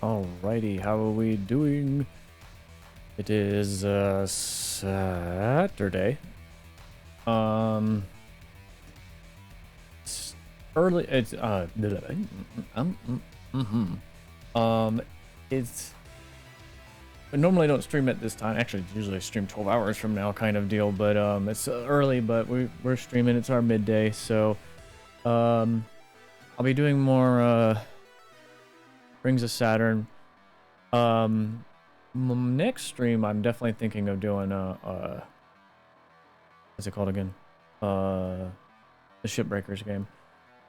Alrighty, how are we doing? It is Saturday. It's early. It's it's I normally don't stream at this time. Actually, usually I stream 12 hours from now, kind of deal. But it's early, but we're streaming. It's our midday, so I'll be doing more Rings of Saturn. Next stream, I'm definitely thinking of doing what's it called again? The Shipbreakers game.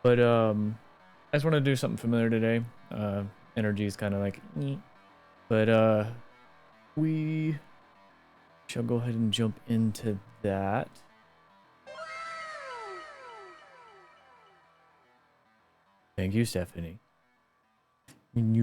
But I just want to do something familiar today. Energy is kind of like, but we shall go ahead and jump into that. Thank you, Stephanie. So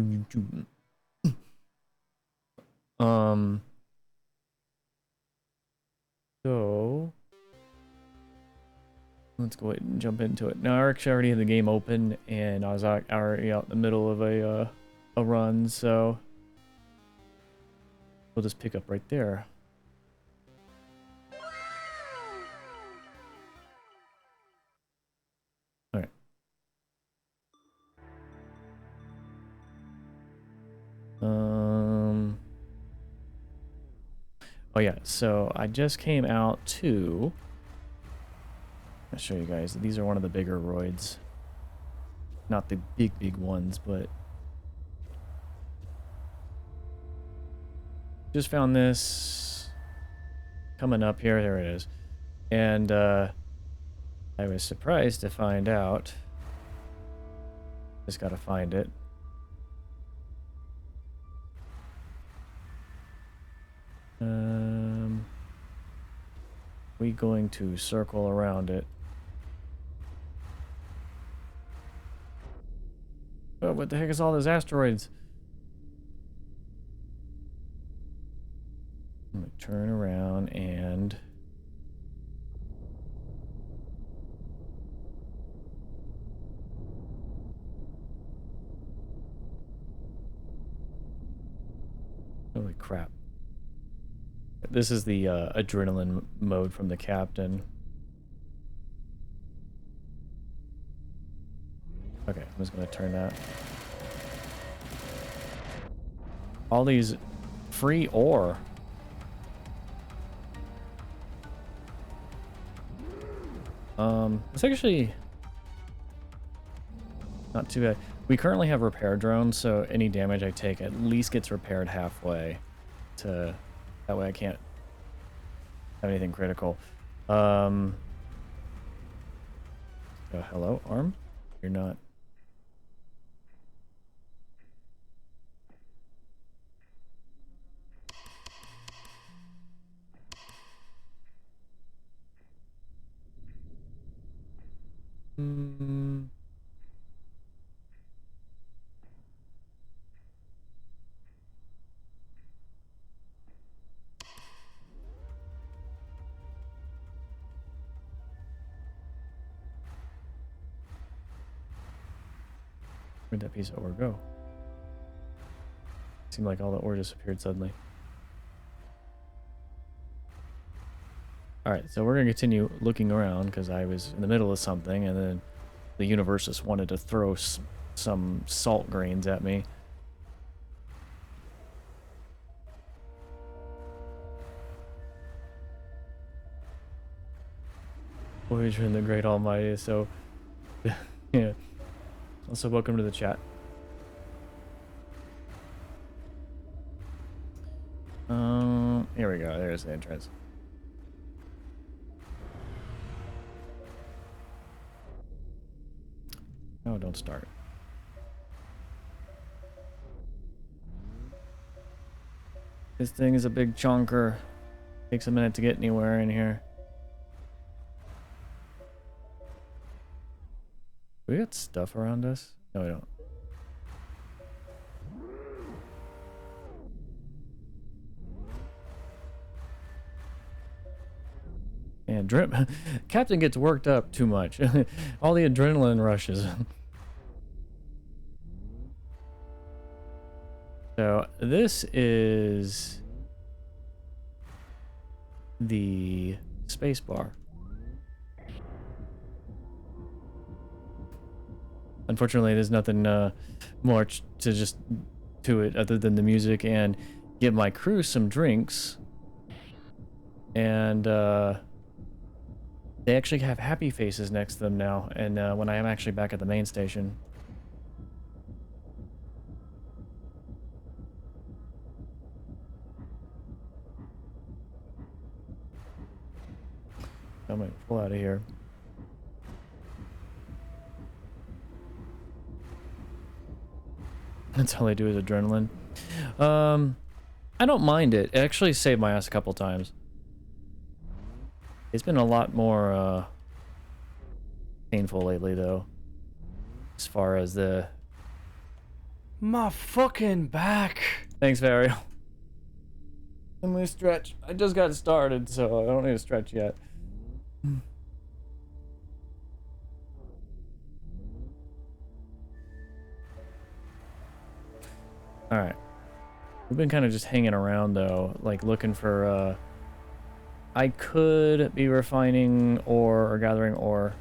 let's go ahead and jump into it. Now, I actually already had the game open, and I was already out in the middle of a run, so we'll just pick up right there. All right. Oh yeah, so I just came out to... I'll show you guys. These are one of the bigger roids. Not the big ones, but... Just found this coming up here. There it is. And I was surprised to find out. Just gotta find it. We going to circle around it. Oh, what the heck is all those asteroids? I'm gonna turn around and... Holy crap. This is the adrenaline mode from the captain. Okay, I'm just gonna turn that. All these free ore. It's actually not too bad. We currently have repair drones, so any damage I take at least gets repaired halfway. To that way I can't have anything critical. Oh, hello, arm? You're not. Where'd that piece of ore go? Seemed like all the ore disappeared suddenly. Alright, so we're going to continue looking around because I was in the middle of something and then the universe just wanted to throw some salt grains at me. Voyager and the Great Almighty, so yeah. Also, welcome to the chat. Here we go. There's the entrance. No, don't start. This thing is a big chonker. Takes a minute to get anywhere in here. We got stuff around us? No, we don't. And Captain gets worked up too much. All the adrenaline rushes. So this is the space bar. Unfortunately, there's nothing more to just to it other than the music and give my crew some drinks. And they actually have happy faces next to them now. And when I am actually back at the main station. I'm gonna pull out of here. That's all I do is adrenaline. I don't mind it. It actually saved my ass a couple times. It's been a lot more painful lately, though. As far as the... My fucking back. Thanks, Varial. I'm gonna stretch. I just got started, so I don't need to stretch yet. Alright. We've been kind of just hanging around, though, like looking for, I could be refining ore or gathering ore.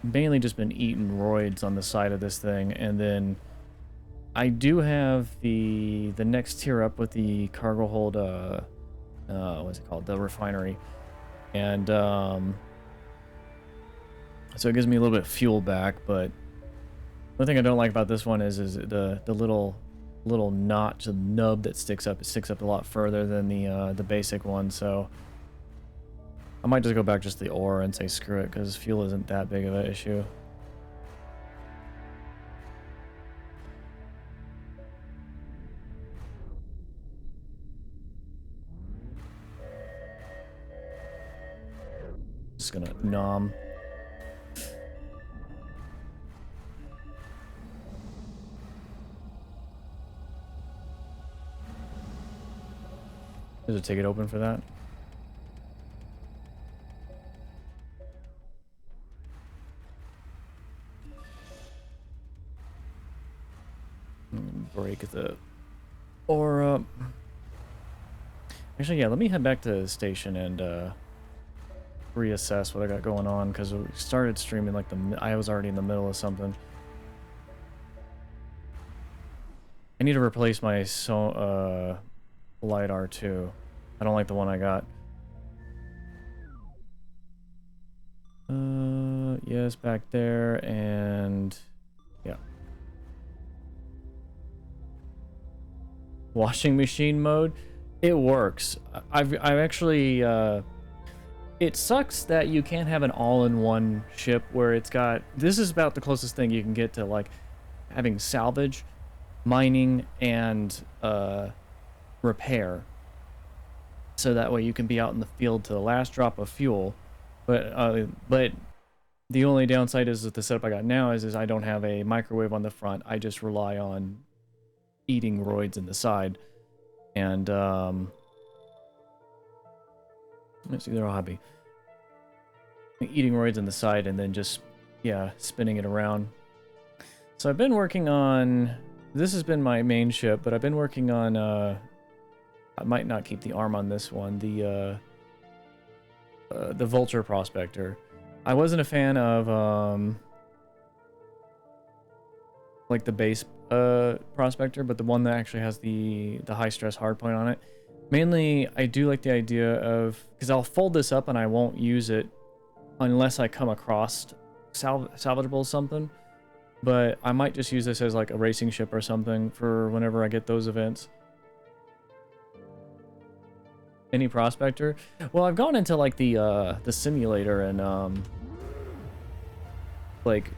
Mainly just been eating roids on the side of this thing, and then I do have the next tier up with the cargo hold, what's it called? The refinery. And, so it gives me a little bit of fuel back, but one thing I don't like about this one is the little notch, the nub that sticks up. It sticks up a lot further than the basic one, so I might just go back just the ore and say screw it, because fuel isn't that big of an issue. Just gonna nom. There's a ticket open for that. Break the ore up. Actually, yeah, let me head back to the station and reassess what I got going on, because we started streaming like I was already in the middle of something. I need to replace my LiDAR too. I don't like the one I got. Yes, back there, and yeah. Washing machine mode, it works. I've actually it sucks that you can't have an all-in-one ship where it's got, this is about the closest thing you can get to like having salvage, mining, and repair, so that way you can be out in the field to the last drop of fuel. But the only downside is that the setup I got now is I don't have a microwave on the front. I just rely on eating roids in the side, and let's see, they're all happy. Eating roids in the side and then just, yeah, spinning it around. So I've been working on, this has been my main ship, but I've been working on, I might not keep the arm on this one, the Vulture Prospector. I wasn't a fan of, like the base Prospector, but the one that actually has the high stress hardpoint on it. Mainly, I do like the idea of, because I'll fold this up and I won't use it unless I come across salvageable something. But I might just use this as like a racing ship or something for whenever I get those events. Any prospector? Well, I've gone into like the simulator and like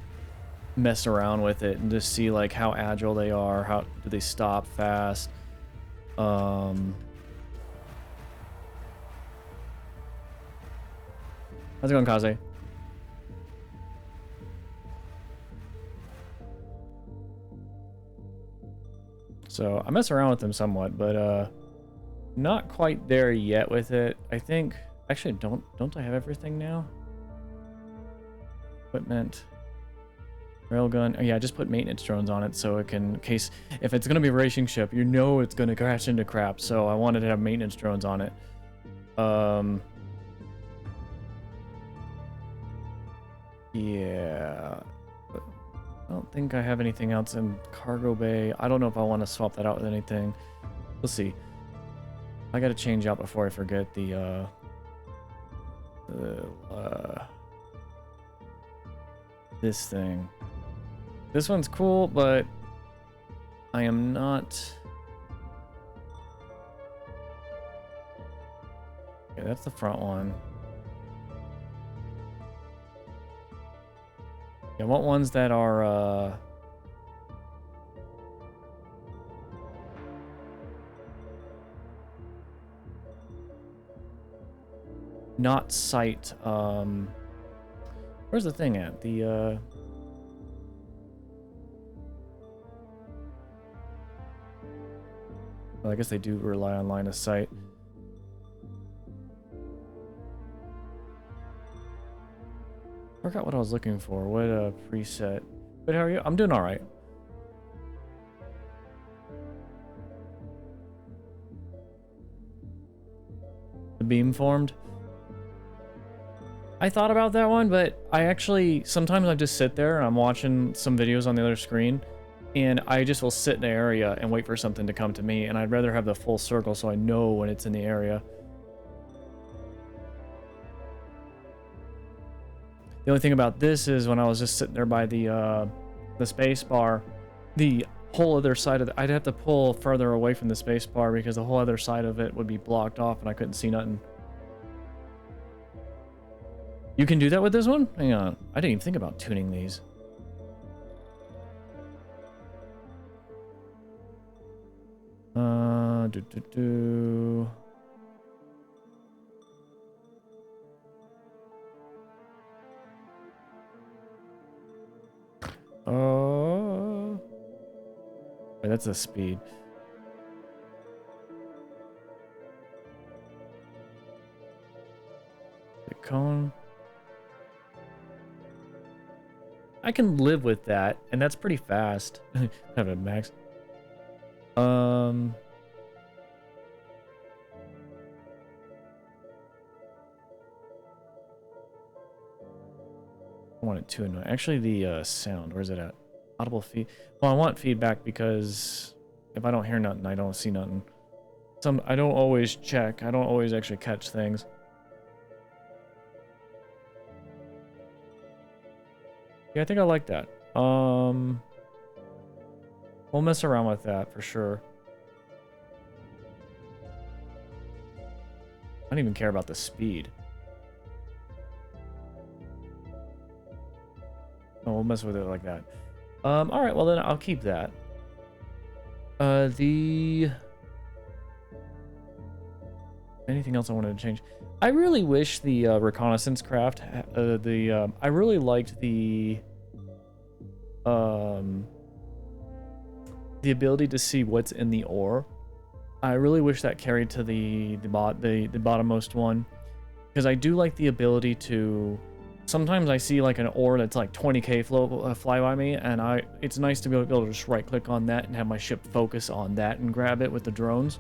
mess around with it and just see like how agile they are, how do they stop fast. How's it going, Kaze? So I mess around with them somewhat, but not quite there yet with it. I think actually don't I have everything now? Equipment. Railgun. Oh, yeah, just put maintenance drones on it so it can, in case, if it's going to be a racing ship, you know it's going to crash into crap. So I wanted to have maintenance drones on it. Yeah. I don't think I have anything else in cargo bay. I don't know if I want to swap that out with anything. We'll see. I got to change out before I forget this thing. This one's cool, but I am not... Okay, that's the front one. I want ones that are, not sight, where's the thing at? The, well, I guess they do rely on line of sight. Forgot what I was looking for. What preset? But how are you? I'm doing all right. The beam formed. I thought about that one, but I actually sometimes I just sit there and I'm watching some videos on the other screen, and I just will sit in the area and wait for something to come to me, and I'd rather have the full circle so I know when it's in the area. The only thing about this is when I was just sitting there by the space bar, the whole other side of the, I'd have to pull further away from the space bar because the whole other side of it would be blocked off and I couldn't see nothing. You can do that with this one? Hang on. I didn't even think about tuning these. Oh, wait, that's the speed. The cone. I can live with that, and that's pretty fast. Have it max. I want it too annoying. Actually, the sound, where's it at? Audible feed. Well, I want feedback because if I don't hear nothing, I don't see nothing. I don't always check. I don't always actually catch things. Yeah, I think I like that. We'll mess around with that for sure. I don't even care about the speed. Oh, we'll mess with it like that. All right, well then I'll keep that. Anything else I wanted to change? I really wish the reconnaissance craft, I really liked the ability to see what's in the ore. I really wish that carried to the bottommost one, because I do like the ability to. Sometimes I see like an ore that's like 20k fly by me, and it's nice to be able to just right click on that and have my ship focus on that and grab it with the drones.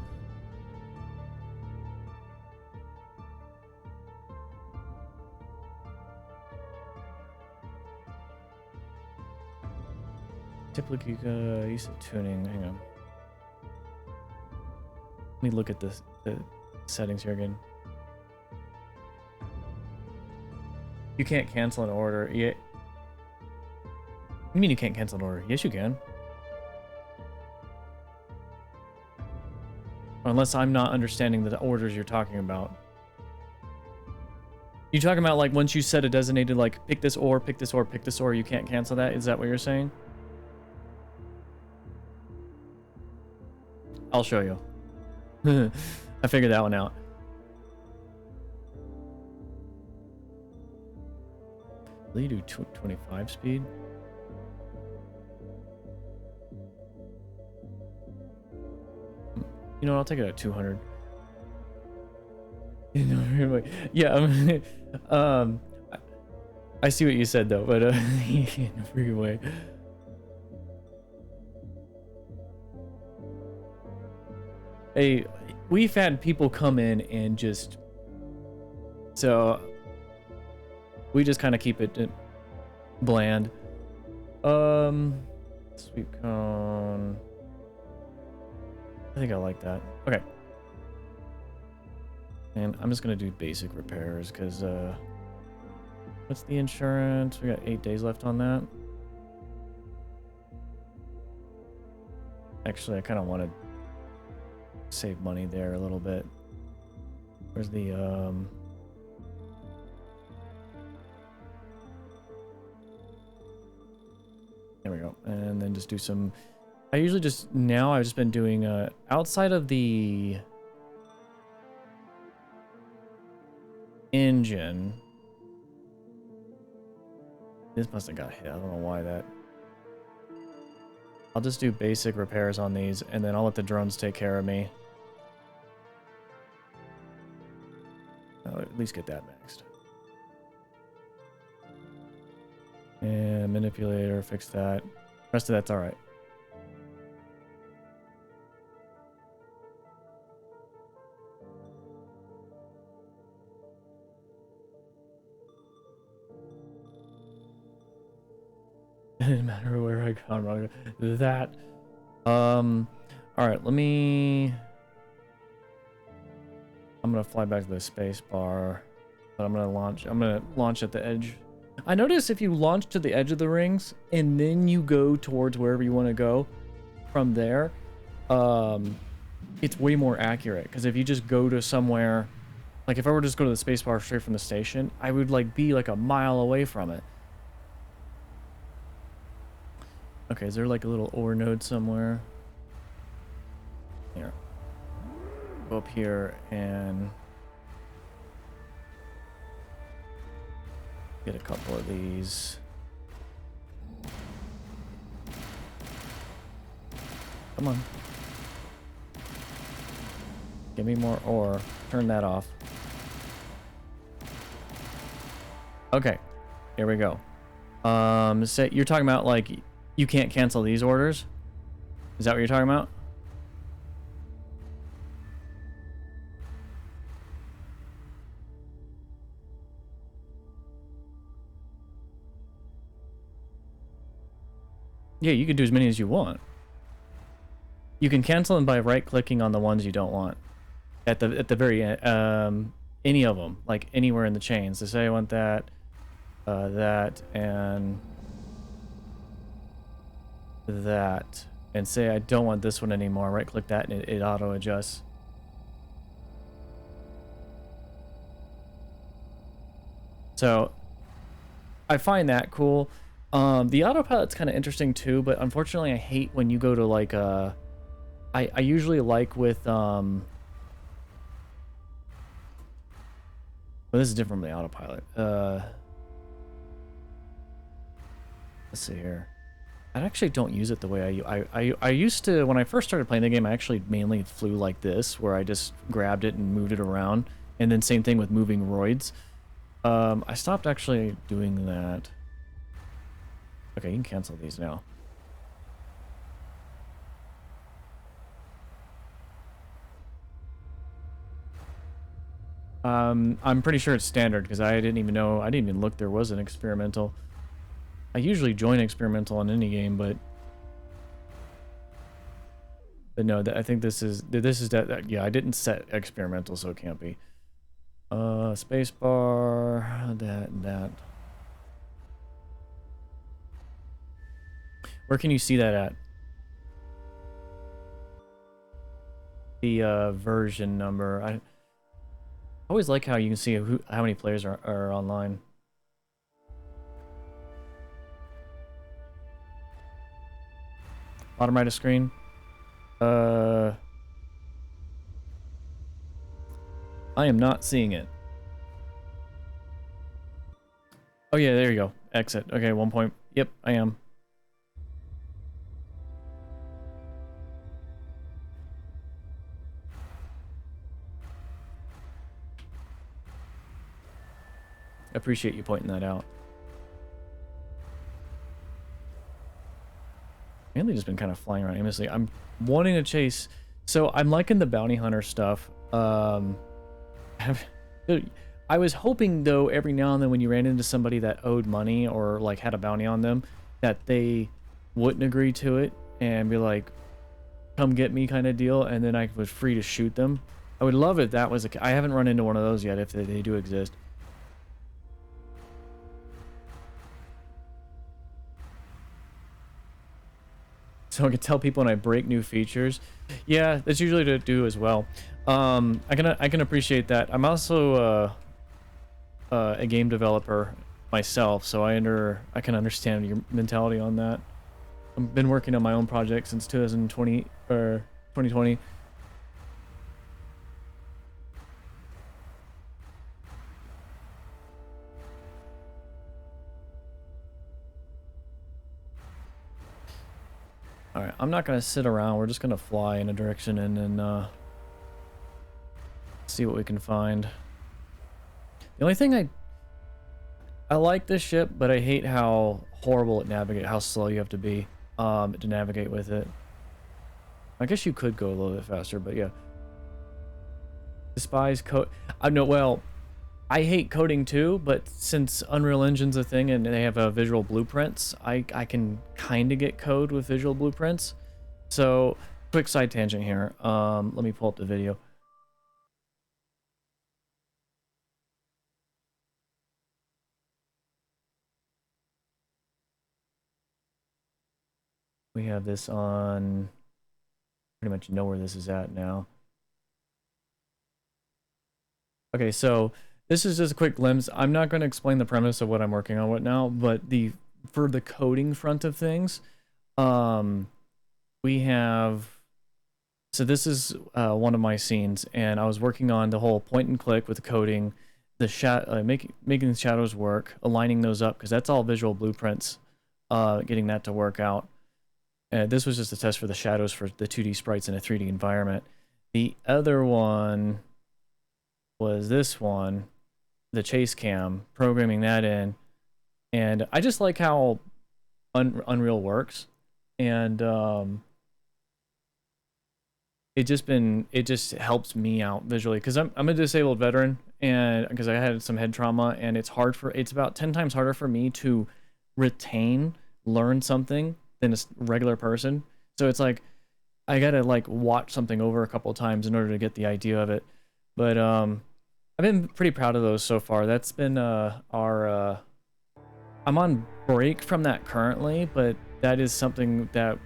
Typically, use of tuning. Hang on. Let me look at the settings here again. You can't cancel an order. Yeah. What do you mean you can't cancel an order? Yes, you can. Unless I'm not understanding the orders you're talking about. You talking about like once you set a designated like pick this ore, pick this ore, pick this ore, you can't cancel that? Is that what you're saying? I'll show you. I figured that one out. Will you do 25 speed? You know what, I'll take it at 200. Yeah, I see what you said though, but in a freaking way. Hey, we've had people come in and just so we just kind of keep it bland. Sweet cone. I think I like that. Okay. And I'm just gonna do basic repairs because what's the insurance? We got 8 days left on that. Actually, I kind of want to save money there a little bit. Where's the there we go. And then just do some I usually just now I've just been doing outside of the engine. This must have got hit. I don't know why that. I'll just do basic repairs on these and then I'll let the drones take care of me. I'll at least get that maxed. And manipulator, fix that. Rest of that's alright. It didn't matter where I got wrong. That. Alright, let me. I'm gonna fly back to the space bar. But I'm gonna launch at the edge. I notice if you launch to the edge of the rings and then you go towards wherever you want to go from there, it's way more accurate. Because if you just go to somewhere, like if I were to just go to the space bar straight from the station, I would like be like a mile away from it. Okay, is there like a little ore node somewhere? Here. Go up here and get a couple of these. Come on. Give me more ore. Turn that off. Okay. Here we go. Say you're talking about like you can't cancel these orders? Is that what you're talking about? Yeah, you can do as many as you want. You can cancel them by right-clicking on the ones you don't want. At the very end, any of them, like anywhere in the chain. So say I want that, that, and that, and say I don't want this one anymore. Right-click that, and it auto-adjusts. So I find that cool. The autopilot's kind of interesting too, but unfortunately I hate when you go to like I usually like with well, this is different from the autopilot. Let's see here. I actually don't use it the way I used to. When I first started playing the game, I actually mainly flew like this, where I just grabbed it and moved it around, and then same thing with moving roids. I stopped actually doing that. Okay, you can cancel these now. I'm pretty sure it's standard because I didn't even look there was an experimental. I usually join experimental on any game, but no, I think this is that yeah, I didn't set experimental, so it can't be. Space bar, that. Where can you see that at? The version number. I always like how you can see how many players are online. Bottom right of screen. I am not seeing it. Oh yeah, there you go. Exit. Okay, 1 point. Yep, I am. Appreciate you pointing that out. mainly just been kind of flying around aimlessly. I'm wanting to chase. So I'm liking the bounty hunter stuff. I was hoping though every now and then when you ran into somebody that owed money or like had a bounty on them, that they wouldn't agree to it and be like, come get me kind of deal, and then I was free to shoot them. I would love if that was I haven't run into one of those yet, if they do exist. So I can tell people when I break new features. Yeah, that's usually to do as well. I can appreciate that. I'm also a game developer myself, so I can understand your mentality on that. I've been working on my own project since 2020 or 2020. All right, I'm not gonna sit around. We're just gonna fly in a direction and then see what we can find. The only thing I like this ship, but I hate how horrible it navigates, how slow you have to be to navigate with it. I guess you could go a little bit faster, but yeah. Despise code. I know. Well, I hate coding too, but since Unreal Engine's a thing and they have visual blueprints, I can kind of get code with visual blueprints. So, quick side tangent here. Let me pull up the video. We have this on. Pretty much know where this is at now. Okay, so this is just a quick glimpse. I'm not going to explain the premise of what I'm working on right now, but for the coding front of things, we have. So this is one of my scenes, and I was working on the whole point and click with the coding, the making the shadows work, aligning those up because that's all visual blueprints, getting that to work out. This was just a test for the shadows for the 2D sprites in a 3D environment. The other one was this one, the chase cam, programming that in. And I just like how Unreal works. And it just helps me out visually because I'm a disabled veteran, and because I had some head trauma, and it's about 10 times harder for me to learn something than a regular person. So it's like I gotta like watch something over a couple of times in order to get the idea of it. But I've been pretty proud of those so far. That's been our I'm on break from that currently, but that is something that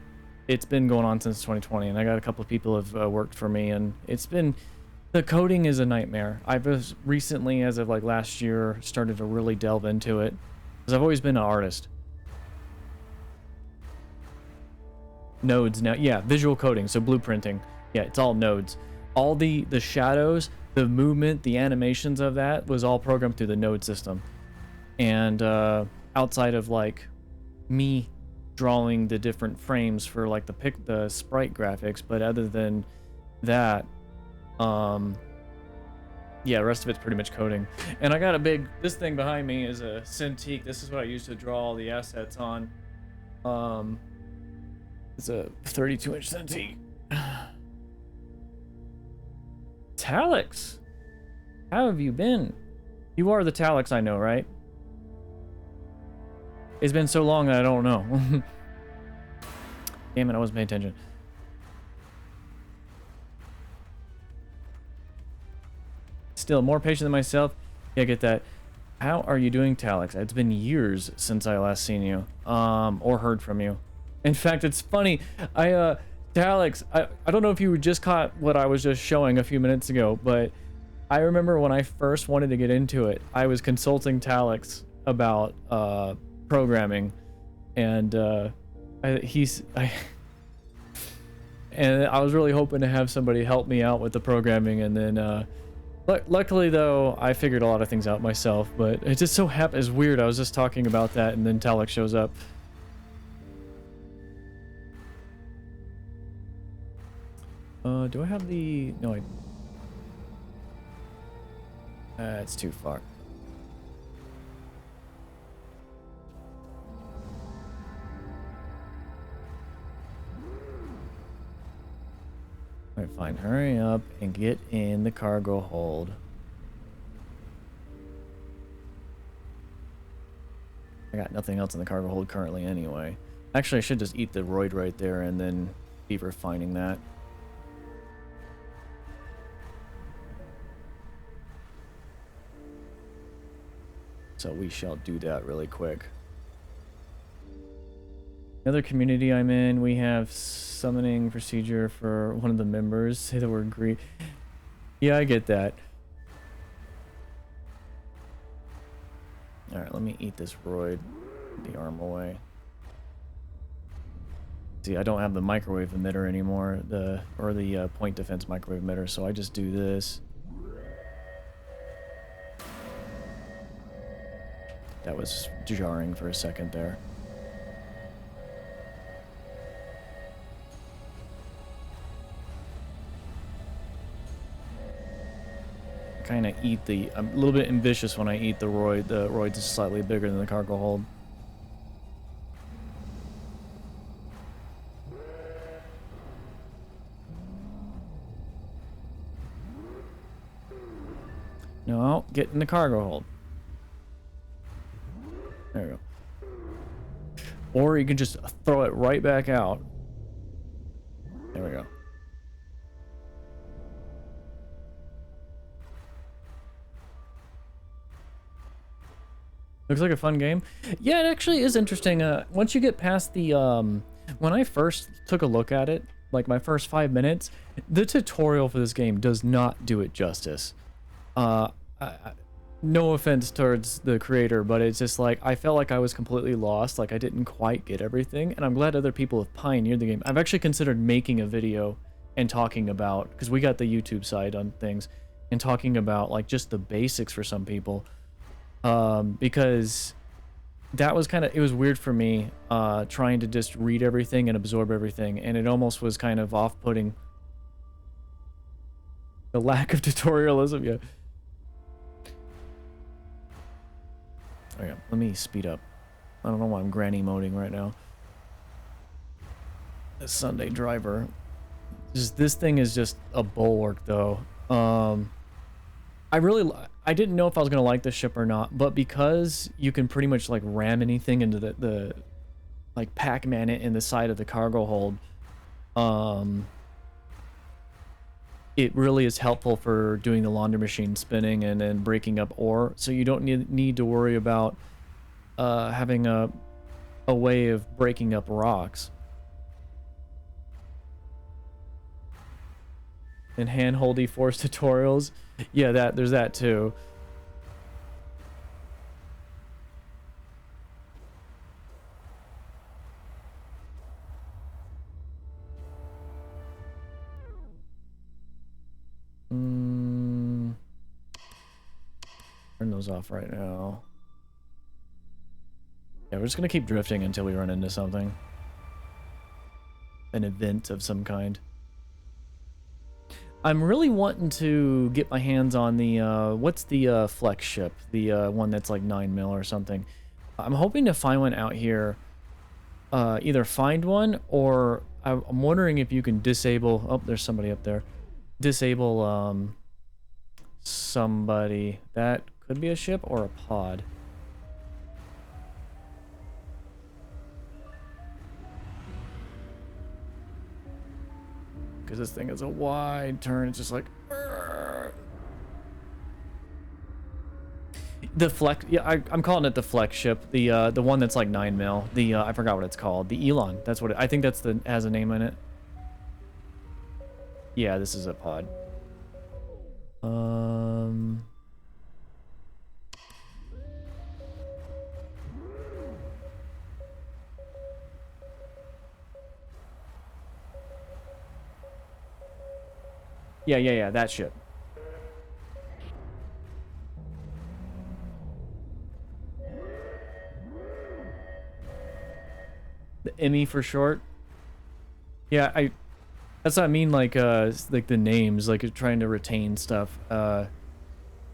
it's been going on since 2020, and I got a couple of people who have worked for me, and the coding is a nightmare. I've just recently, as of like last year, started to really delve into it because I've always been an artist. Nodes now, yeah, visual coding, so blueprinting, yeah, it's all nodes. All the shadows, the movement, the animations of that was all programmed through the node system. And outside of like me drawing the different frames for like the sprite graphics, but other than that, yeah, the rest of it's pretty much coding. And I got this thing behind me is a Cintiq. This is what I use to draw all the assets on. It's a 32-inch Cintiq. Talix, how have you been? You are the Talix I know, right? It's been so long that I don't know. Damn it, I wasn't paying attention. Still, more patient than myself. Yeah, I get that. How are you doing, Talix? It's been years since I last seen you, or heard from you. In fact, it's funny. Talix, I don't know if you just caught what I was just showing a few minutes ago, but I remember when I first wanted to get into it, I was consulting Talix about programming, and and I was really hoping to have somebody help me out with the programming, and then luckily though I figured a lot of things out myself, but it just so happened, it's weird, I was just talking about that and then Talix shows up. Do I have the... No, it's too far. Alright, fine. Hurry up and get in the cargo hold. I got nothing else in the cargo hold currently anyway. Actually, I should just eat the roid right there and then be refining that. So we shall do that really quick. Another community I'm in, we have summoning procedure for one of the members. Say the word agree. Yeah, I get that. Alright, let me eat this roid. Put the arm away. See, I don't have the microwave emitter anymore, the point defense microwave emitter, so I just do this. That was jarring for a second there. Kind of eat the... I'm a little bit ambitious when I eat the roid. The roid's slightly bigger than the cargo hold. No, get in the cargo hold. There we go. Or you can just throw it right back out. There we go. Looks like a fun game. Yeah, it actually is interesting. Once you get past the, when I first took a look at it, like my first 5 minutes, the tutorial for this game does not do it justice. No offense towards the creator, but it's just like, I felt like I was completely lost, like I didn't quite get everything, and I'm glad other people have pioneered the game. I've actually considered making a video and talking about, because we got the YouTube side on things, and talking about like just the basics for some people. Because that was kind of, it was weird for me, trying to just read everything and absorb everything, and it almost was kind of off-putting. The lack of tutorialism, yeah. Oh yeah, let me speed up. I don't know why I'm granny moding right now. The Sunday driver. Just, this thing is just a bulwark though. I didn't know if I was gonna like this ship or not, but because you can pretty much like ram anything into the like Pac-Man it in the side of the cargo hold, it really is helpful for doing the launder machine spinning and then breaking up ore, so you don't need to worry about having a way of breaking up rocks. And handholdy force tutorials. Yeah, there's that too. Turn those off right now. Yeah, we're just gonna keep drifting until we run into something. An event of some kind. I'm really wanting to get my hands on the, what's the flex ship? The one that's like 9mm or something. I'm hoping to find one out here. Either find one, or I'm wondering if you can disable... Oh, there's somebody up there. Disable, somebody. That could be a ship or a pod. Because this thing is a wide turn. It's just like... The flex... Yeah, I'm calling it the flex ship. The one that's like 9mm. The, I forgot what it's called. The Elon. That's what I think that's the... has a name in it. Yeah, this is a pod. Yeah, that ship. The Emmy for short. Yeah, that's what I mean, like the names, like trying to retain stuff.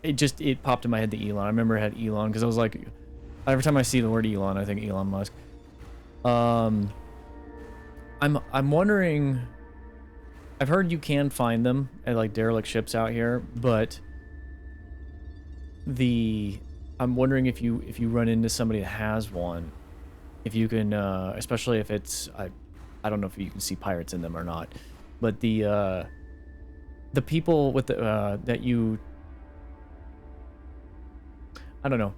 It popped in my head, the Elon. I remember it had Elon, because I was like, every time I see the word Elon, I think Elon Musk. I'm wondering I've heard you can find them at like derelict ships out here, but I'm wondering if you run into somebody that has one, if you can, especially if it's I don't know if you can see pirates in them or not, but the people with the that you, I don't know,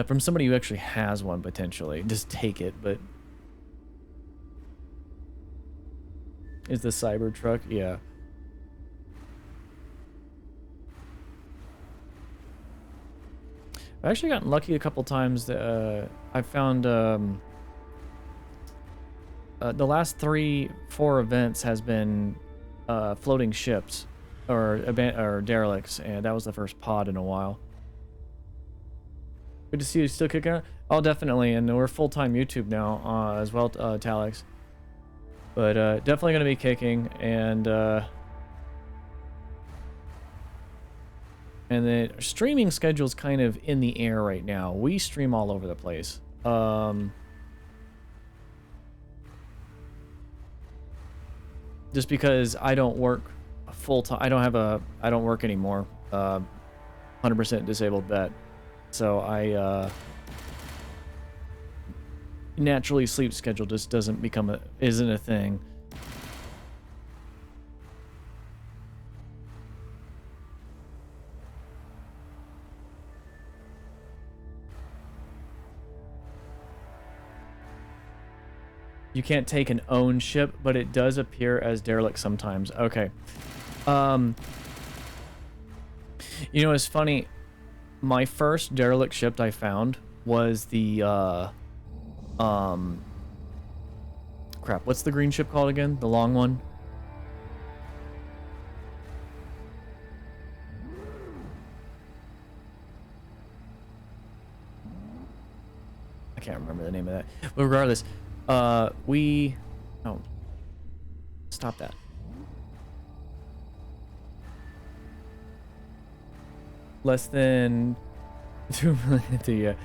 from somebody who actually has one potentially, just take it. But is the Cybertruck? Yeah. I've actually gotten lucky a couple times. That I found the last 3-4 events has been floating ships or derelicts, and that was the first pod in a while. Good to see you still kicking out. Oh, definitely, and we're full-time YouTube now as well, Talix. But definitely gonna be kicking, and the streaming schedule's kind of in the air right now. We stream all over the place. Just because I don't work full-time, I don't work anymore. 100% disabled vet. So I naturally sleep schedule just isn't a thing. You can't take an own ship, but it does appear as derelict sometimes. Okay. You know, it's funny. My first derelict ship I found was the crap, what's the green ship called again? The long one? I can't remember the name of that. But regardless, oh, stop that. Less than 2 million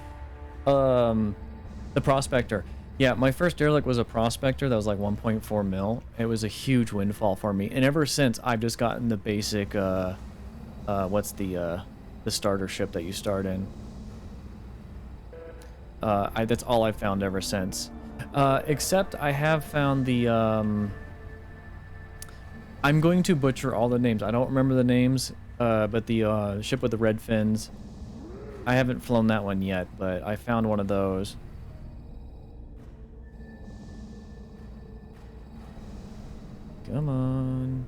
the Prospector. Yeah, my first derelict was a Prospector that was like 1.4 mil. It was a huge windfall for me, and ever since I've just gotten the basic what's the starter ship that you start in. That's all I've found ever since. Except I have found the I'm going to butcher all the names. I don't remember the names, but the ship with the red fins. I haven't flown that one yet, but I found one of those. Come on.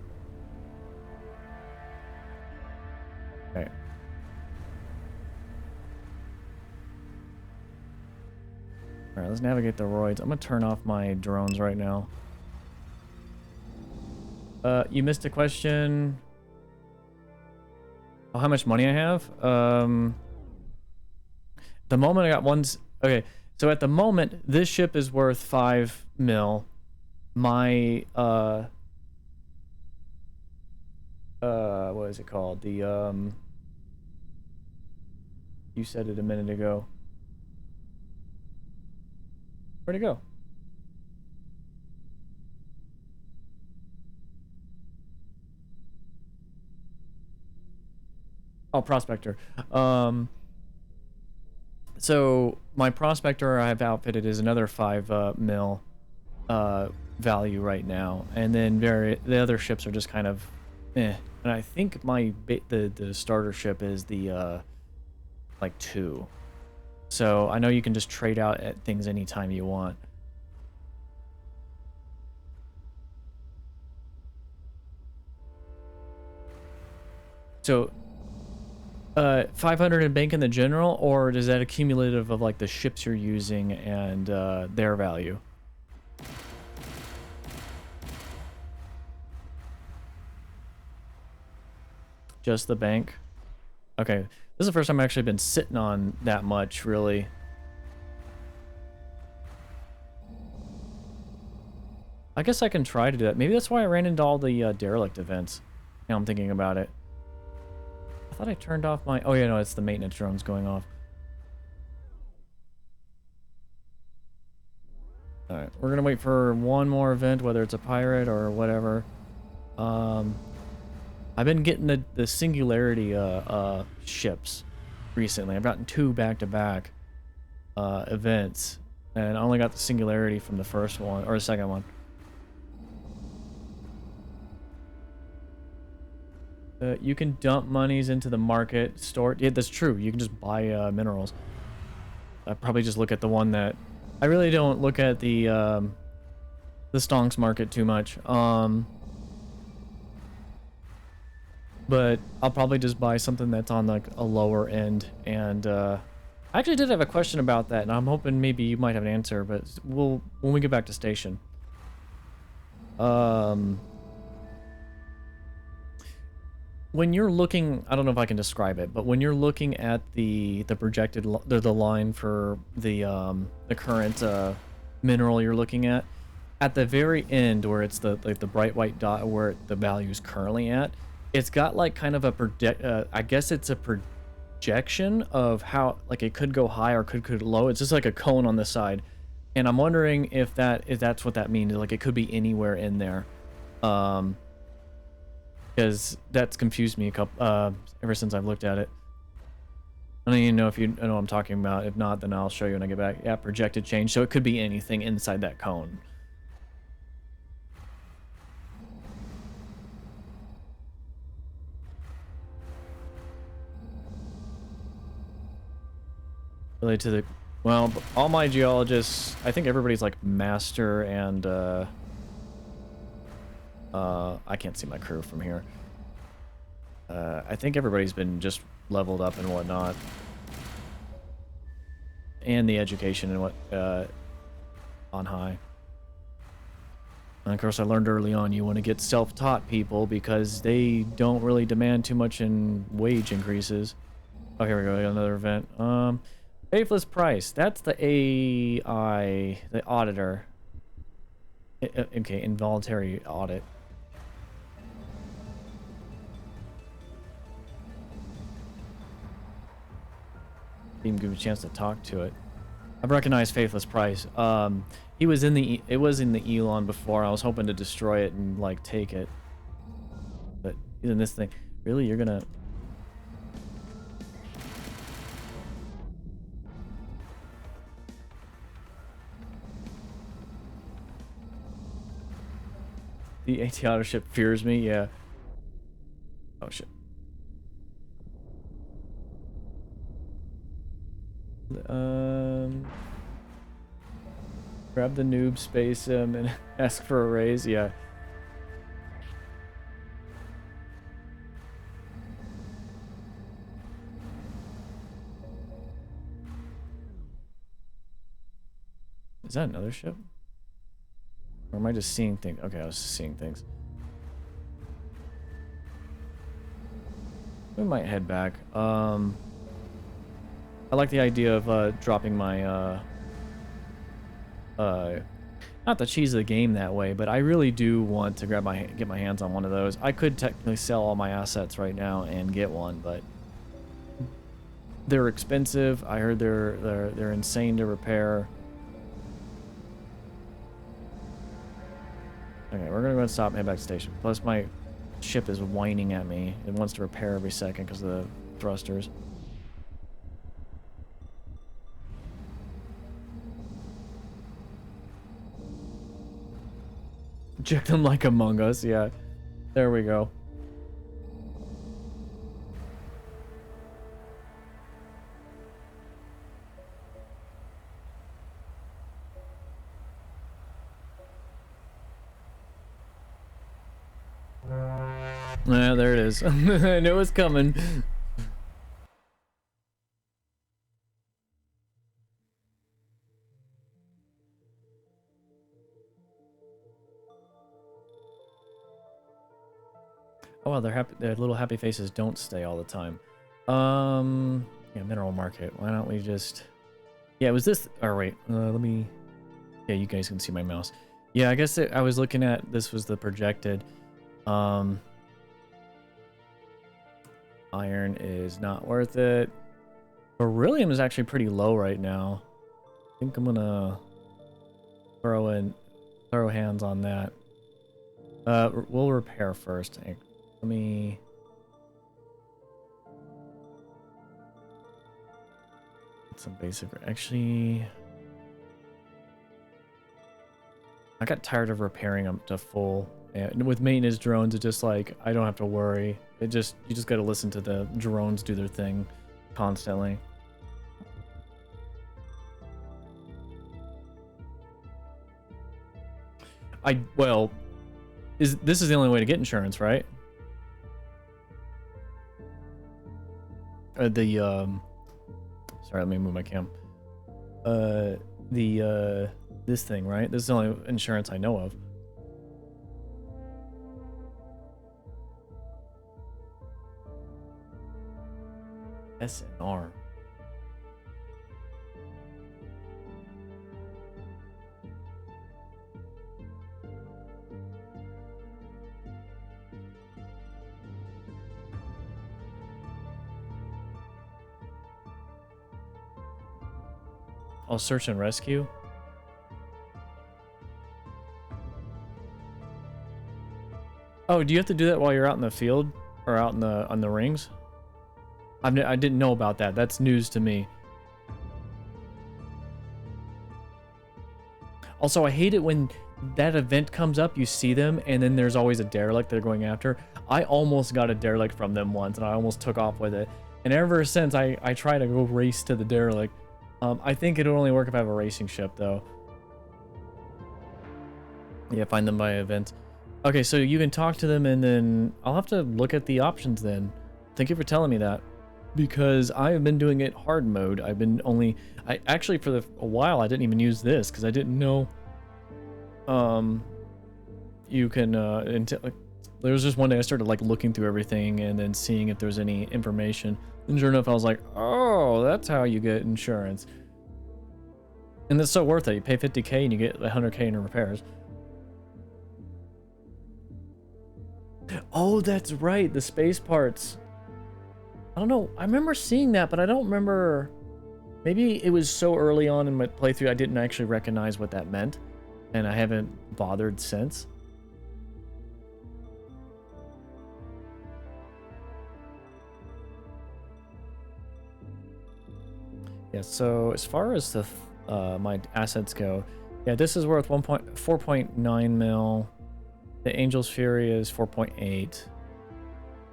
Okay. Alright, let's navigate the roids. I'm gonna turn off my drones right now. You missed a question. Oh, how much money I have? The moment I got okay, so at the moment, this ship is worth 5 mil. My, what is it called? The, you said it a minute ago. Where'd it go? Oh, Prospector. So my Prospector I've outfitted is another 5 mil value right now, and then the other ships are just kind of eh. And I think the starter ship is the like 2. So I know you can just trade out at things anytime you want. So 500 in bank in the general, or is that accumulative of like the ships you're using and their value? Just the bank? Okay, this is the first time I've actually been sitting on that much, really. I guess I can try to do that. Maybe that's why I ran into all the derelict events. Now I'm thinking about it. I thought I turned off my... Oh yeah, no, it's the maintenance drones going off. Alright, we're gonna wait for one more event, whether it's a pirate or whatever. I've been getting the Singularity ships recently. I've gotten 2 back-to-back events, and I only got the Singularity from the first one or the second one. You can dump monies into the market, store. Yeah, that's true. You can just buy minerals. I probably just look at the one that I really don't look at the stonks market too much. But I'll probably just buy something that's on like a lower end. And I actually did have a question about that, and I'm hoping maybe you might have an answer. But when we get back to station. When you're looking, I don't know if I can describe it, but when you're looking at the projected the line for the current mineral you're looking at the very end where it's the like the bright white dot where the value is currently at, it's got like kind of a I guess it's a projection of how like it could go high or could low. It's just like a cone on the side, and I'm wondering if that's what that means. Like it could be anywhere in there. Because that's confused me a couple ever since I've looked at it. I don't even know if you know what I'm talking about. If not, then I'll show you when I get back. Yeah, projected change. So it could be anything inside that cone. Related to the, well, all my geologists, I think everybody's like master and I can't see my crew from here. I think everybody's been just leveled up and whatnot. And the education and what, on high. And of course, I learned early on you want to get self-taught people because they don't really demand too much in wage increases. Oh, here we go, another event. Faithless Price, that's the AI, the auditor. Okay, involuntary audit. Didn't give me a chance to talk to it. I've recognized Faithless Price. He was in the Elon before. I was hoping to destroy it and like take it, but he's in this thing. Really, you're gonna? The AT auto ship fears me. Yeah. Oh shit. Grab the noob, space him, and ask for a raise. Yeah. Is that another ship? Or am I just seeing things? Okay, I was just seeing things. We might head back. I like the idea of dropping my not the cheese of the game that way, but I really do want to get my hands on one of those. I could technically sell all my assets right now and get one, but they're expensive. I heard they're insane to repair. Okay, we're gonna go and stop and head back to station. Plus my ship is whining at me. It wants to repair every second because of the thrusters. Check them like Among Us, yeah. There we go. Yeah, there it is. I knew it was coming. Oh, well, their little happy faces don't stay all the time. Yeah, mineral market. Why don't we just... Yeah, it was this... Or wait, let me... Yeah, you guys can see my mouse. Yeah, I guess I was looking at... This was the projected. Iron is not worth it. Beryllium is actually pretty low right now. I think I'm gonna throw hands on that. We'll repair first. Let me... Some basic... Actually... I got tired of repairing them to full. And with maintenance drones, it's just like, I don't have to worry. You just gotta listen to the drones do their thing constantly. Well, this is the only way to get insurance, right? Sorry, let me move my cam. This thing, right? This is the only insurance I know of. SNR. I'll search and rescue. Oh, do you have to do that while you're out in the field or out in on the rings? I didn't know about that. That's news to me. Also, I hate it when that event comes up, you see them, and then there's always a derelict they're going after. I almost got a derelict from them once, and I almost took off with it. And ever since, I try to go race to the derelict. I think it'll only work if I have a racing ship, though. Yeah, find them by event. Okay, so you can talk to them, and then I'll have to look at the options then. Thank you for telling me that. Because I have been doing it hard mode. I've been only... actually, for a while, I didn't even use this, because I didn't know... You can... there was just one day I started, like, looking through everything, and then seeing if there was any information. And sure enough, I was like, oh, that's how you get insurance. And it's so worth it. You pay 50k and you get 100k in repairs. Oh, that's right. The space parts. I don't know. I remember seeing that, but I don't remember... Maybe it was so early on in my playthrough I didn't actually recognize what that meant. And I haven't bothered since. Yeah, so as far as the my assets go, yeah, this is worth 4.9 mil. The Angel's Fury is 4.8.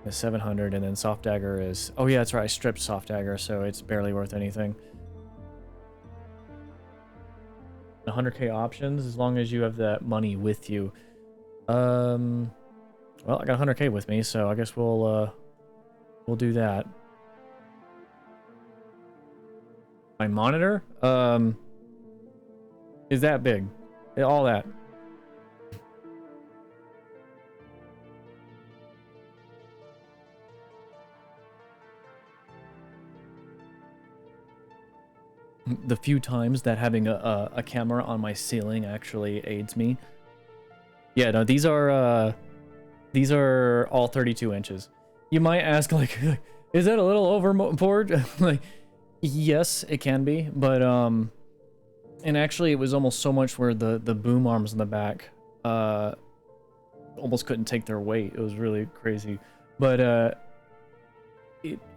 The 700, and then Soft Dagger is... Oh yeah, that's right, I stripped Soft Dagger, so it's barely worth anything. 100k options, as long as you have that money with you. Well, I got 100k with me, so I guess we'll do that. My monitor, is that big? All that. The few times that having a camera on my ceiling actually aids me. Yeah, no, these are all 32 inches. You might ask, like, is that a little overboard? Like, yes, it can be, but and actually it was almost so much where the boom arms in the back almost couldn't take their weight. It was really crazy, but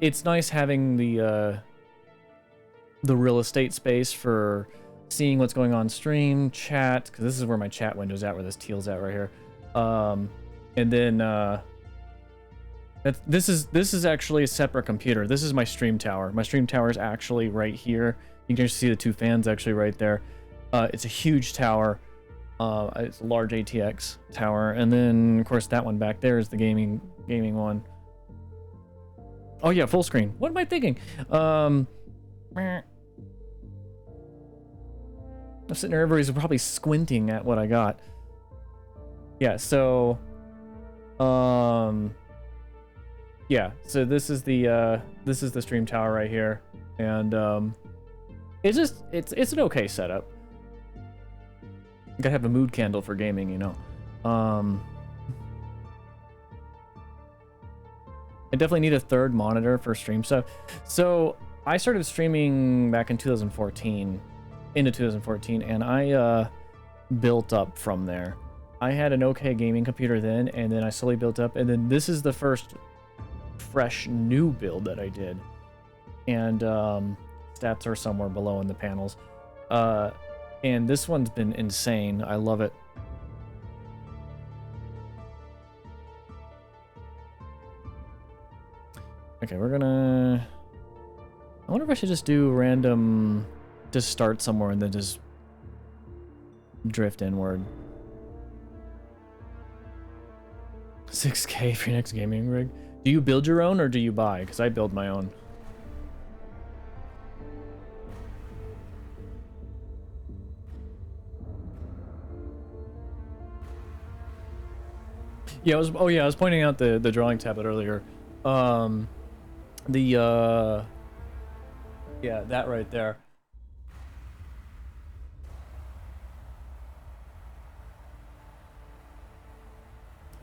it's nice having the real estate space for seeing what's going on stream, chat, because this is where my chat window's at, where this teal's at right here. And then this is actually a separate computer. This is my stream tower. My stream tower is actually right here. You can just see the two fans actually right there. It's a huge tower. It's a large ATX tower, and then of course that one back there is the gaming one. Oh yeah, full screen. What am I thinking? I'm sitting there, everybody's probably squinting at what I got. Yeah, so yeah, so this is the stream tower right here, and it's just it's an okay setup. You gotta have a mood candle for gaming, you know. I definitely need a third monitor for stream stuff. So I started streaming back in 2014, into 2014, and I built up from there. I had an okay gaming computer then, and then I slowly built up, and then this is the first fresh new build that I did. And stats are somewhere below in the panels. And this one's been insane. I love it. Okay, we're gonna... I wonder if I should just do random... Just start somewhere and then just drift inward. 6K for your next gaming rig. Do you build your own or do you buy? Because I build my own. Yeah, I was pointing out the drawing tablet earlier. Yeah, that right there.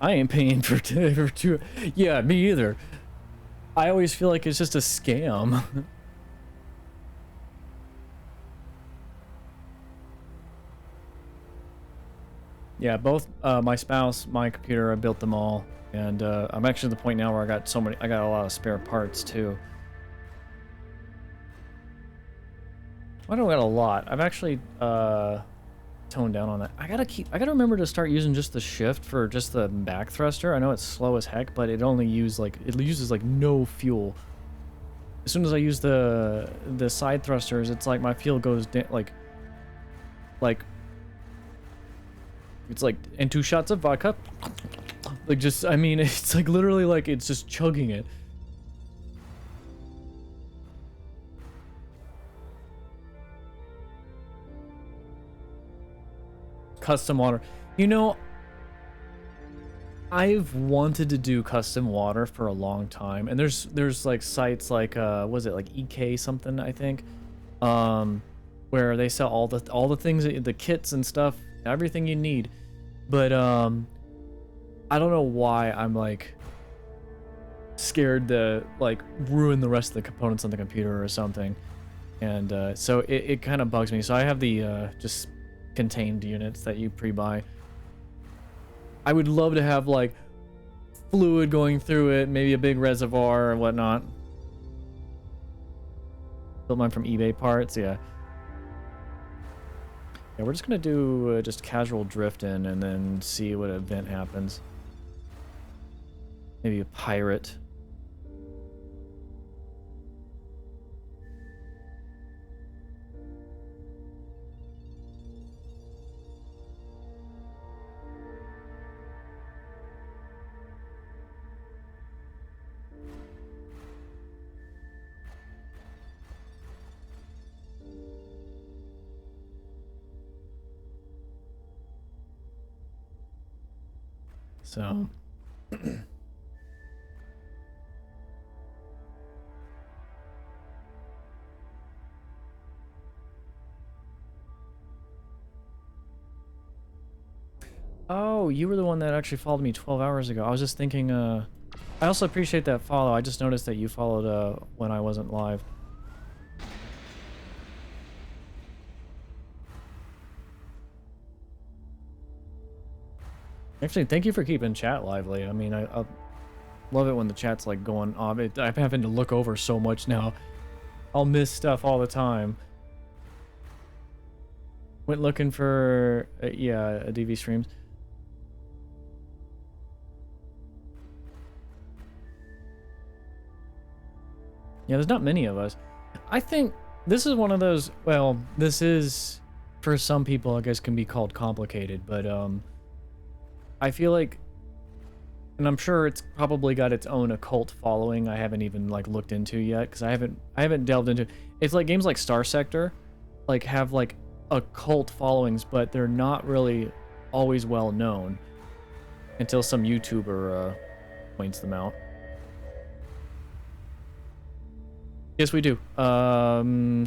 I ain't paying for two. Yeah, me either. I always feel like it's just a scam. Yeah, both my spouse, my computer, I built them all, and I'm actually at the point now where I got a lot of spare parts too. I don't got a lot. I've actually toned down on that. I gotta remember to start using just the shift for just the back thruster. I know it's slow as heck, but it uses like no fuel. As soon as I use the side thrusters, it's like my fuel goes down, like it's like in 2 shots of vodka. Like just, I mean, it's like literally like it's just chugging it. Custom water. You know, I've wanted to do custom water for a long time, and there's like sites like was it like EK something, I think, where they sell all the things, the kits and stuff, everything you need. But I don't know why I'm like scared to like ruin the rest of the components on the computer or something, and so it kind of bugs me. So I have the just contained units that you pre-buy. I would love to have like fluid going through it, maybe a big reservoir or whatnot. Built mine from eBay parts, yeah. Yeah, we're just gonna do just casual drift in and then see what event happens. Maybe a pirate. So oh, you were the one that actually followed me 12 hours ago. I was just thinking, I also appreciate that follow. I just noticed that you followed when I wasn't live. Actually, thank you for keeping chat lively. I mean, I love it when the chat's like going off. I'm having to look over so much now. I'll miss stuff all the time. Went looking for, yeah, DV streams. Yeah, there's not many of us. I think this is one of those, well, this is, for some people, I guess can be called complicated, but, I feel like, and I'm sure it's probably got its own occult following I haven't even like looked into yet, because I haven't delved into. It's like games like Star Sector, like have like occult followings, but they're not really always well known until some YouTuber points them out. Yes, we do.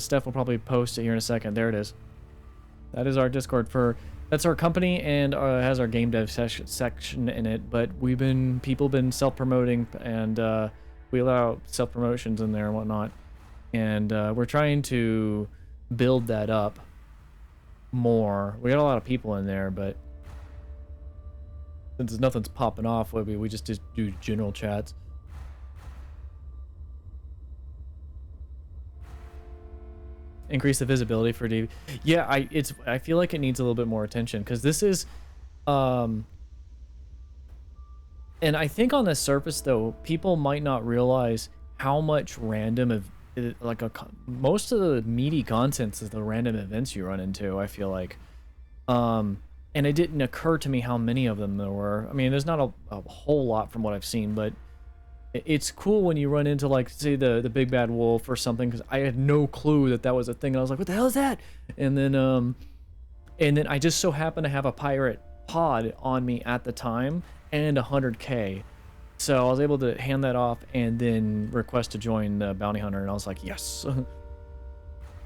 Steph will probably post it here in a second. There it is. That is our Discord for. That's our company, and has our game dev section in it, but people been self-promoting, and we allow self-promotions in there and whatnot, and we're trying to build that up more. We got a lot of people in there, but Since nothing's popping off, we just do general chats. Increase the visibility for DV. Yeah, I feel like it needs a little bit more attention because this is and I think on the surface though, people might not realize how much random most of the meaty contents is the random events you run into, I feel like. And it didn't occur to me how many of them there were. I mean, there's not a whole lot from what I've seen, but it's cool when you run into, like, say, the big bad wolf or something, because I had no clue that that was a thing. And I was like, what the hell is that? And then I just so happened to have a pirate pod on me at the time and 100K. So I was able to hand that off and then request to join the bounty hunter, and I was like, yes.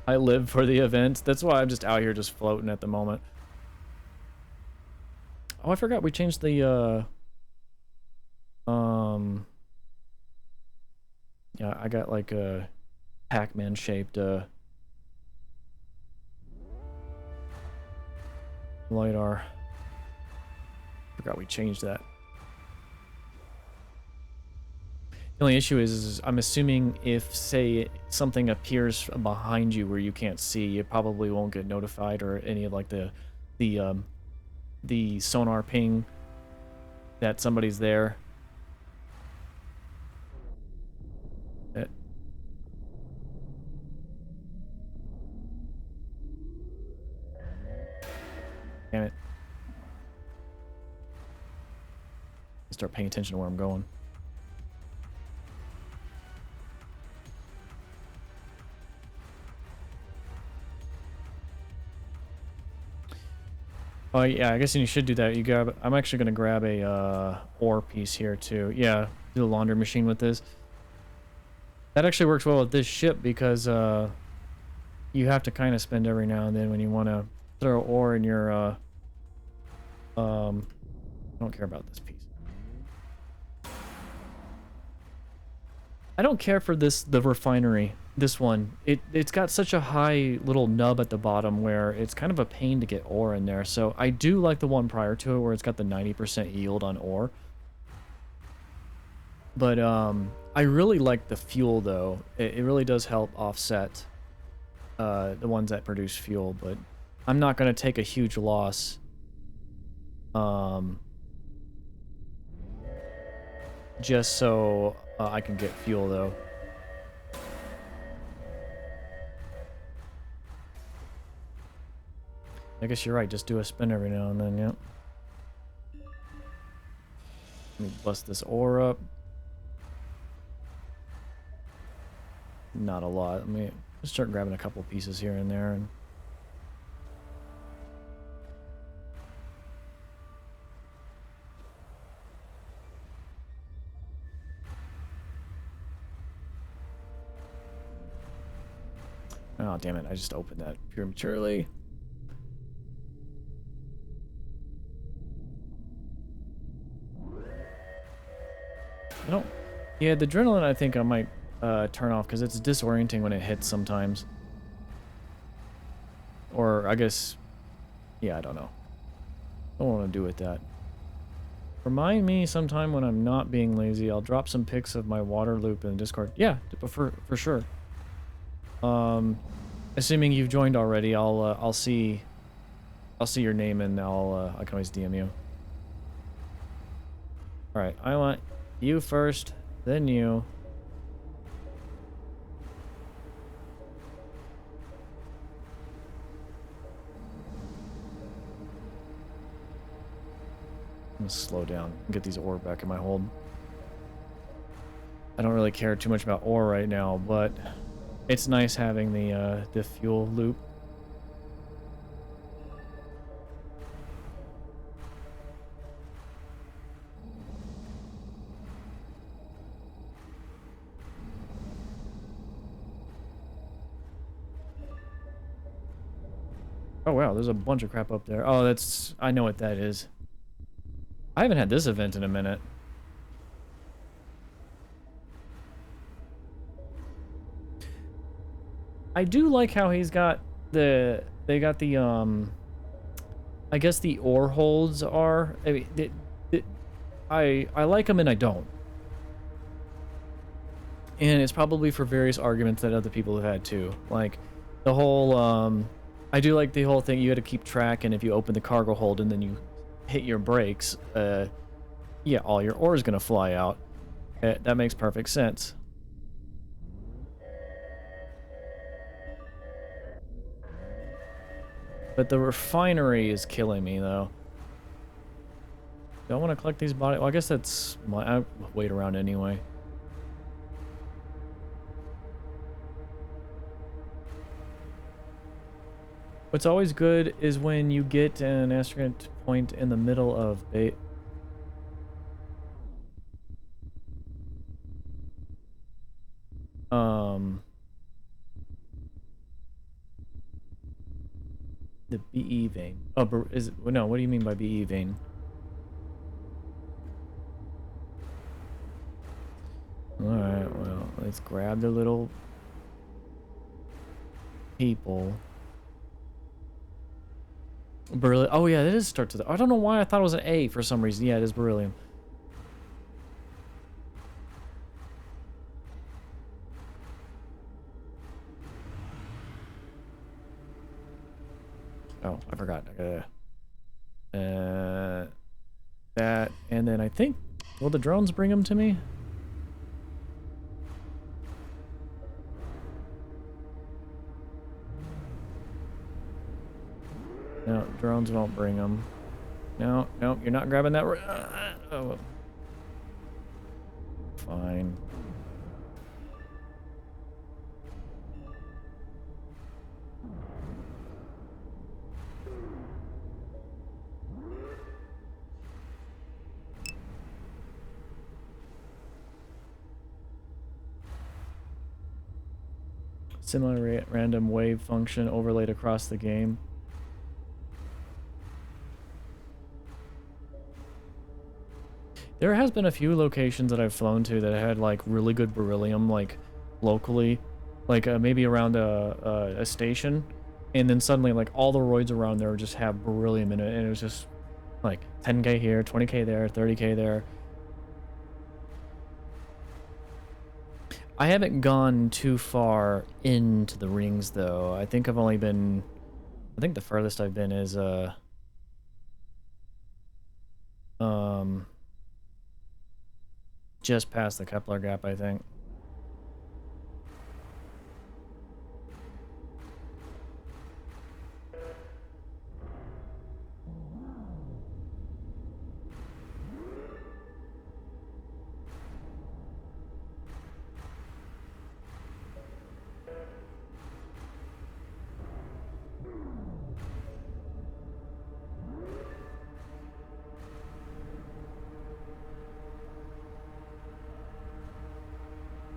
I live for the event. That's why I'm just out here just floating at the moment. Oh, I forgot we changed the yeah, I got like a Pac-Man shaped LiDAR. Forgot we changed that. The only issue is I'm assuming if, say, something appears behind you where you can't see, you probably won't get notified, or any of like the sonar ping that somebody's there. Damn it. Start paying attention to where I'm going. Oh yeah, I guess you should do that. You grab. I'm actually gonna grab a ore piece here too. Yeah, do the laundry machine with this. That actually works well with this ship because you have to kind of spend every now and then when you want to throw ore in your I don't care about this piece. I don't care for the refinery. This one, it's got such a high little nub at the bottom where it's kind of a pain to get ore in there. So I do like the one prior to it where it's got the 90% yield on ore. But I really like the fuel though. It really does help offset the ones that produce fuel, but I'm not going to take a huge loss. Just so I can get fuel though. I guess you're right, just do a spin every now and then, yep. Let me bust this ore up. Not a lot. Let me start grabbing a couple pieces here and there. And oh, damn it. I just opened that prematurely. I don't... Yeah, the adrenaline I think I might turn off because it's disorienting when it hits sometimes. Or I guess... Yeah, I don't know. I don't want to do with that. Remind me sometime when I'm not being lazy. I'll drop some pics of my water loop in Discord. Yeah, for sure. Assuming you've joined already, I'll see your name and I can always DM you. All right, I want you first, then you. I'm gonna slow down and get these ore back in my hold. I don't really care too much about ore right now, but it's nice having the fuel loop. Oh wow, there's a bunch of crap up there. Oh, that's... I know what that is. I haven't had this event in a minute. I do like how he's got the... They got the, I guess the ore holds are... I mean, I like them and I don't. And it's probably for various arguments that other people have had too. Like the whole I do like the whole thing you got to keep track, and if you open the cargo hold and then you hit your brakes, yeah, all your ore is going to fly out. That makes perfect sense. But the refinery is killing me though. Do I want to collect these bodies? Well, I guess that's my I'll wait around anyway. What's always good is when you get an astronaut point in the middle of a the BE vein. Oh, is it, no, what do you mean by BE vein? Alright, well, let's grab the little people. Beryllium. Oh yeah, that is start to the. I don't know why I thought it was an A for some reason. Yeah, it is beryllium. Oh, I forgot. That, and then I think, will the drones bring them to me? No, drones won't bring them. No, no, you're not grabbing that. Oh, fine. Similar random wave function overlaid across the game. There has been a few locations that I've flown to that had like really good beryllium, like locally, like maybe around a station, and then suddenly like all the roids around there just have beryllium in it, and it was just like 10k here, 20k there, 30k there. I haven't gone too far into the rings though. I think I've only been, I think the furthest I've been is just past the Kepler gap, I think.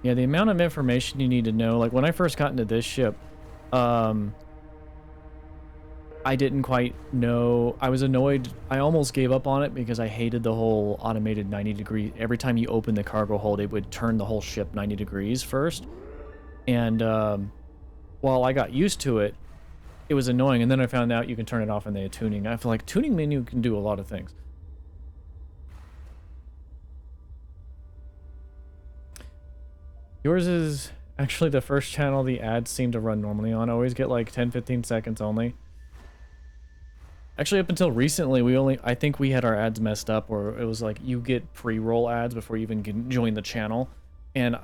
Yeah, the amount of information you need to know, like when I first got into this ship, I didn't quite know. I was annoyed. I almost gave up on it because I hated the whole automated 90 degree. Every time you open the cargo hold, it would turn the whole ship 90 degrees first. And while I got used to it, it was annoying. And then I found out you can turn it off in the tuning. I feel like tuning menu can do a lot of things. Yours is actually the first channel the ads seem to run normally on. I always get like 10-15 seconds only. Actually, up until recently, I think we had our ads messed up, where it was like you get pre-roll ads before you even can join the channel, and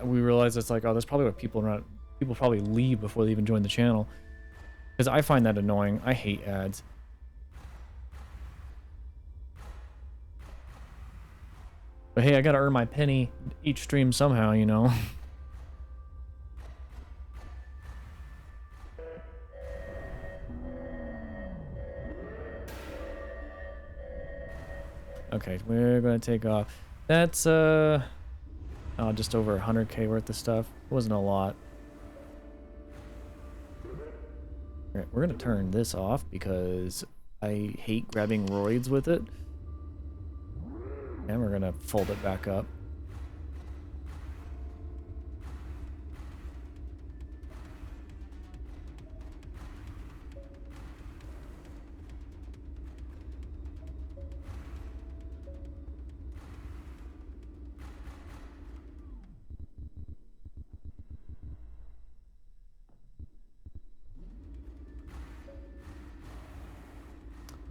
we realized it's like, oh, that's probably what people probably leave before they even join the channel, because I find that annoying. I hate ads. But hey, I gotta earn my penny each stream somehow, you know. Okay, we're gonna take off. That's oh, just over 100k worth of stuff. It wasn't a lot. Alright, we're gonna turn this off because I hate grabbing roids with it. And we're gonna fold it back up.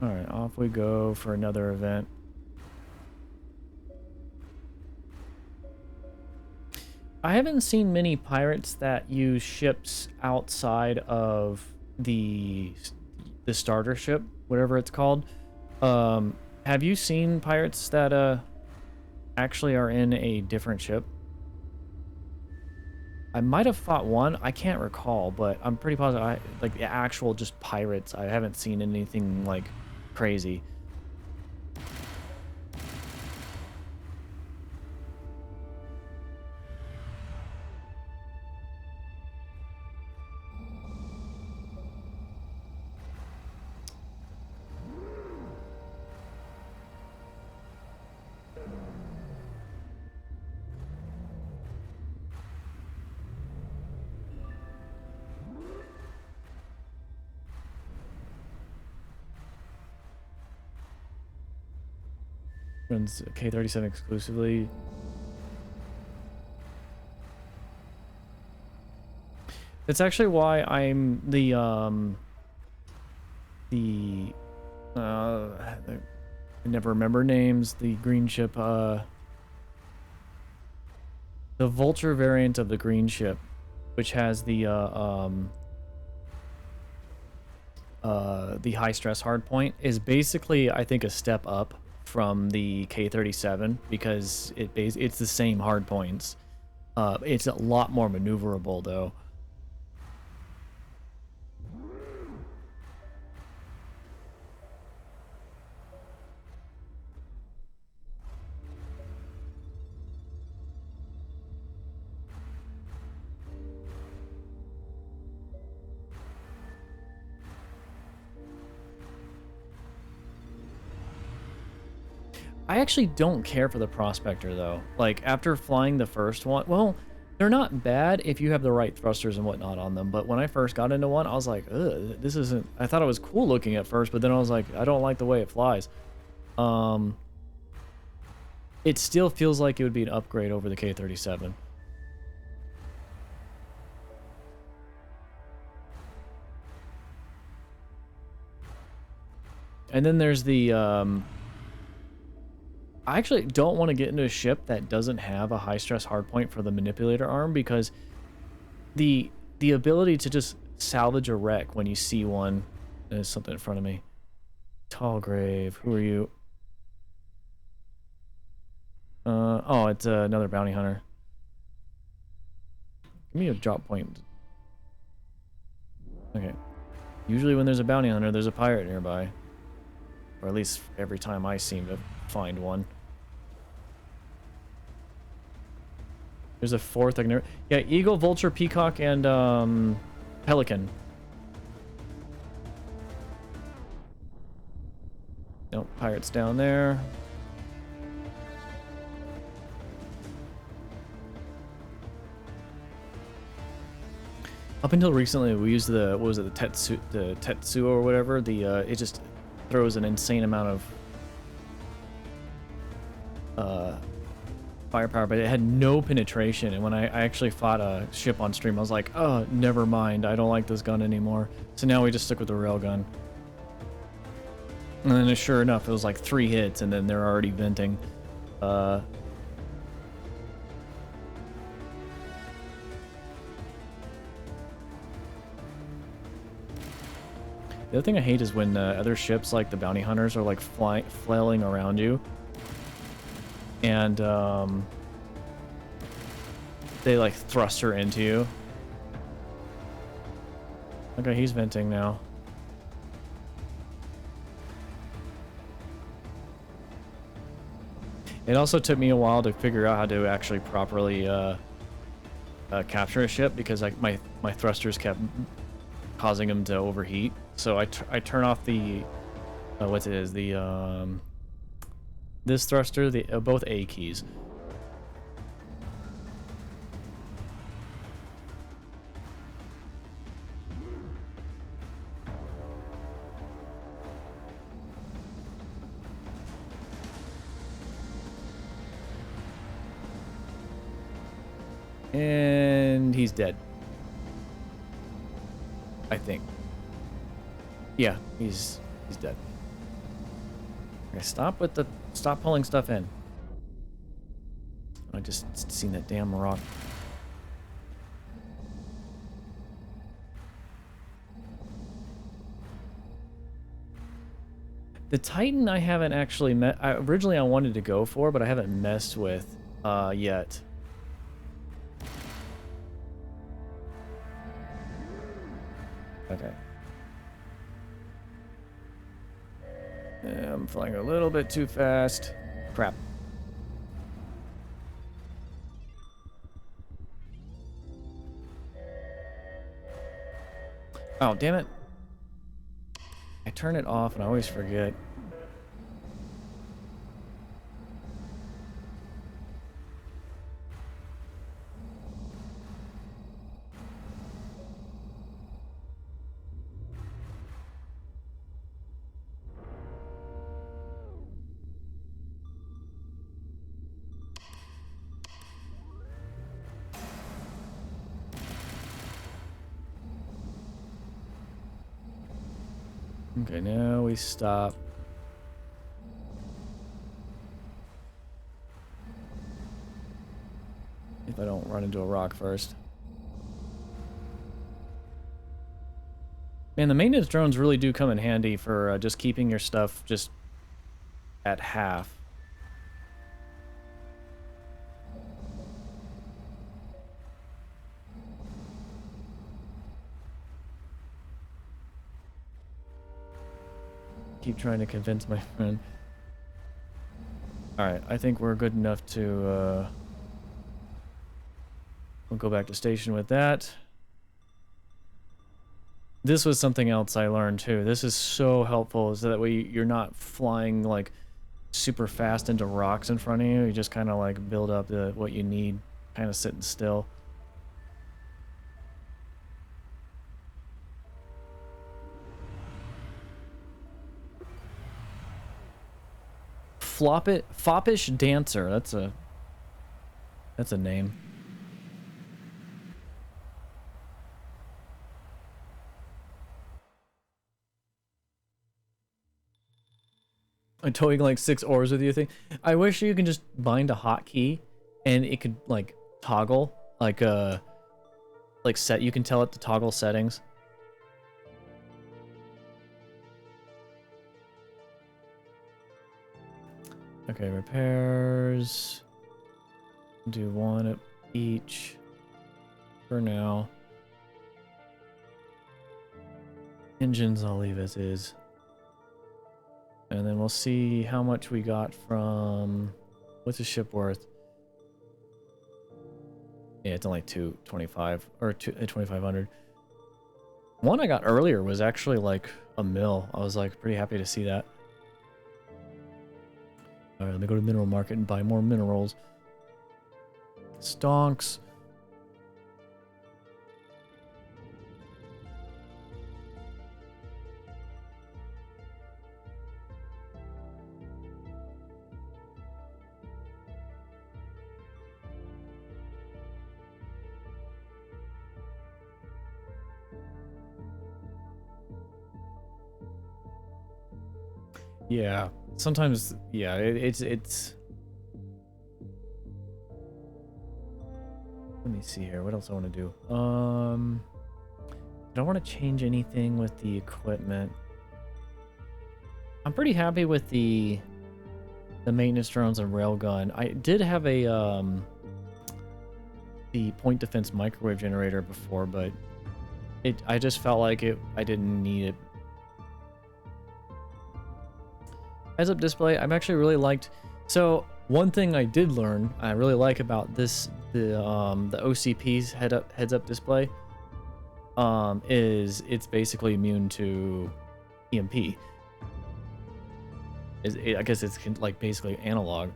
Alright, off we go for another event. I haven't seen many pirates that use ships outside of the starter ship, whatever it's called. Have you seen pirates that actually are in a different ship? I might have fought one. I can't recall, but I'm pretty positive. Like the actual just pirates. I haven't seen anything like crazy. Runs K-37 exclusively. That's actually why I'm I never remember names. The green ship, the Vulture variant of the green ship, which has the high stress hardpoint, is basically, I think, a step up from the K-37 because it's the same hardpoints. It's a lot more maneuverable though. I actually don't care for the Prospector, though. Like, after flying the first one, well, they're not bad if you have the right thrusters and whatnot on them, but when I first got into one, I was like, ugh, this isn't... I thought it was cool looking at first, but then I was like, I don't like the way it flies. It still feels like it would be an upgrade over the K-37. And then there's the, I actually don't want to get into a ship that doesn't have a high-stress hardpoint for the manipulator arm because the ability to just salvage a wreck when you see one... There's something in front of me. Tall Grave, who are you? Oh, it's another bounty hunter. Give me a drop point. Okay. Usually when there's a bounty hunter, there's a pirate nearby. Or at least every time I seem to find one. There's a fourth I can never... Yeah, Eagle, Vulture, Peacock, and Pelican. Nope, pirates down there. Up until recently, we used the, what was it, the Tetsuo or whatever. It just throws an insane amount of firepower, but it had no penetration. And when I actually fought a ship on stream, I was like, oh, never mind, I don't like this gun anymore. So now we just stick with the railgun. And then sure enough, it was like 3 hits, and then they're already venting. The other thing I hate is when other ships, like the bounty hunters, are like flailing around you, and they like thruster into you. Okay, he's venting now. It also took me a while to figure out how to actually properly capture a ship because my thrusters kept causing them to overheat. So I turn off the what it is, the this thruster, the both A keys. And he's dead. I think. Yeah, he's dead. Okay, stop pulling stuff in. I just seen that damn rock. The Titan I haven't actually met. Originally I wanted to go for, but I haven't messed with yet. Okay. Yeah, I'm flying a little bit too fast. Crap. Oh, damn it. I turn it off and I always forget. Okay, now we stop. If I don't run into a rock first. Man, the maintenance drones really do come in handy for just keeping your stuff just at half. Keep trying to convince my friend. Alright, I think we're good enough to, we'll go back to station with that. This was something else I learned too. This is so helpful, so that way you're not flying like super fast into rocks in front of you. You just kind of like build up what you need, kind of sitting still. Foppish Dancer. That's a name. I'm towing like 6 ores with you thing. I wish you can just bind a hotkey and it could like toggle like set. You can tell it to toggle settings. Okay, repairs. Do one at each for now. Engines I'll leave as is. And then we'll see how much we got from... What's the ship worth? Yeah, it's only 225 or 2500. One I got earlier was actually like a mil. I was like pretty happy to see that. All right, let me go to the mineral market and buy more minerals. Stonks. Yeah, sometimes, yeah, it's... Let me see here, what else I want to do? I don't want to change anything with the equipment. I'm pretty happy with the maintenance drones and railgun. I did have a, the point defense microwave generator before, but I just felt like I didn't need it. Heads-up display, I'm actually really liked. So one thing I did learn, I really like about this, the OCP's heads-up display, is it's basically immune to EMP. I guess it's like basically analog.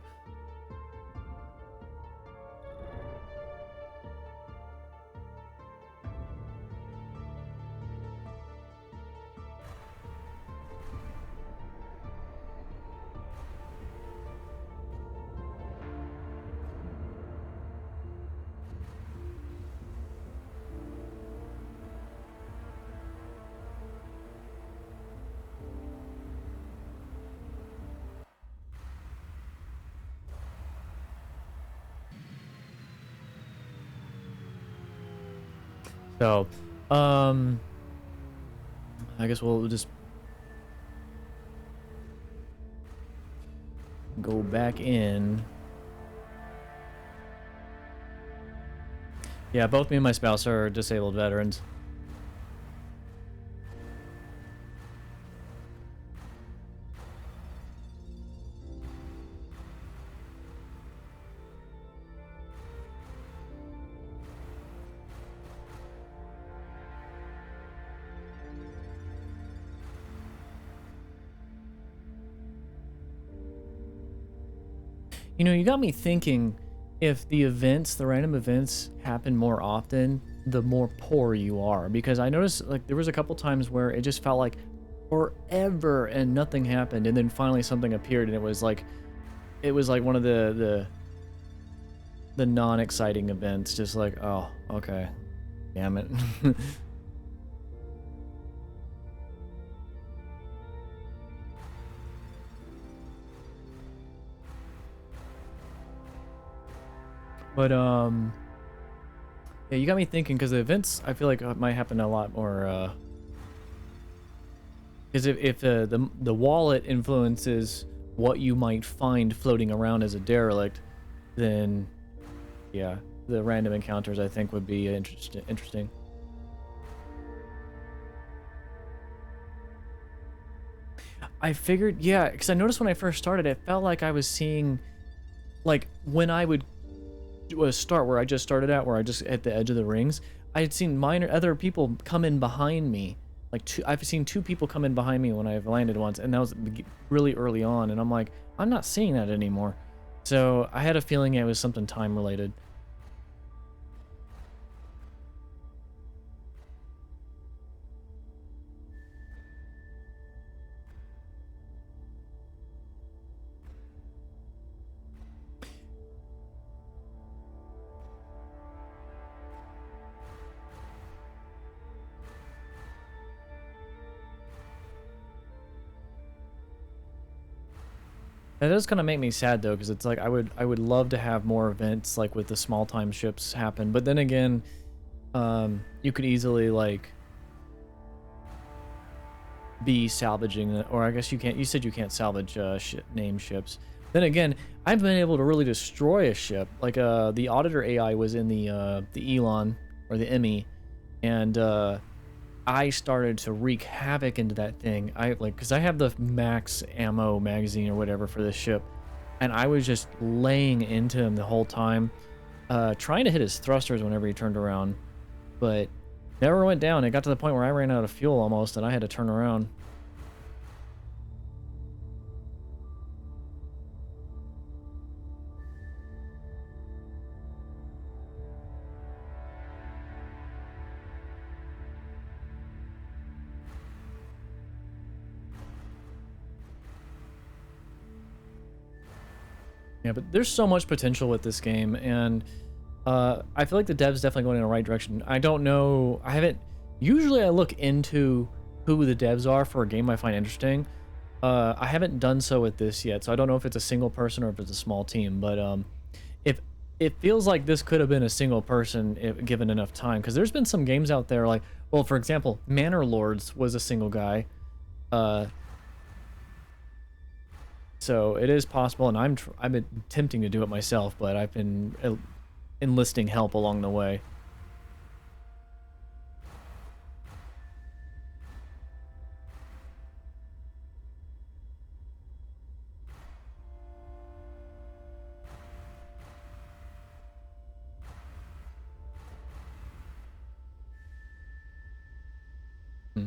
So, I guess we'll just go back in. Yeah, both me and my spouse are disabled veterans. You know, you got me thinking, if the events, the random events happen more often, the more poor you are. Because I noticed, like, there was a couple times where it just felt like forever and nothing happened, and then finally something appeared, and it was like one of the non-exciting events, just like, oh, okay, damn it. But yeah, you got me thinking, because the events I feel like might happen a lot more. Because if the wallet influences what you might find floating around as a derelict, then yeah, the random encounters I think would be interesting. I figured, yeah, because I noticed when I first started, it felt like I was seeing, like, when I would start where I just started at, where I just at the edge of the rings, I had seen other people come in behind me. Like I've seen two people come in behind me when I've landed once, and that was really early on, and I'm like, I'm not seeing that anymore. So I had a feeling it was something time related. That does kind of make me sad though, because it's like I would love to have more events like with the small time ships happen, but then again, you could easily like be salvaging it, or I guess you can't. You said you can't salvage name ships. Then again, I've been able to really destroy a ship. Like the auditor AI was in the Elon or the Emmy, and I started to wreak havoc into that thing. I like because I have the max ammo magazine or whatever for this ship, and I was just laying into him the whole time, trying to hit his thrusters whenever he turned around, but never went down. It got to the point where I ran out of fuel almost, and I had to turn around. Yeah, but there's so much potential with this game, and I feel like the dev's definitely going in the right direction. I don't know. I haven't. Usually, I look into who the devs are for a game I find interesting. I haven't done so with this yet, so I don't know if it's a single person or if it's a small team. But if it feels like this could have been a single person if given enough time, because there's been some games out there like, well, for example, Manor Lords was a single guy. Uh, so it is possible, and I've been attempting to do it myself, but I've been enlisting help along the way. Hmm.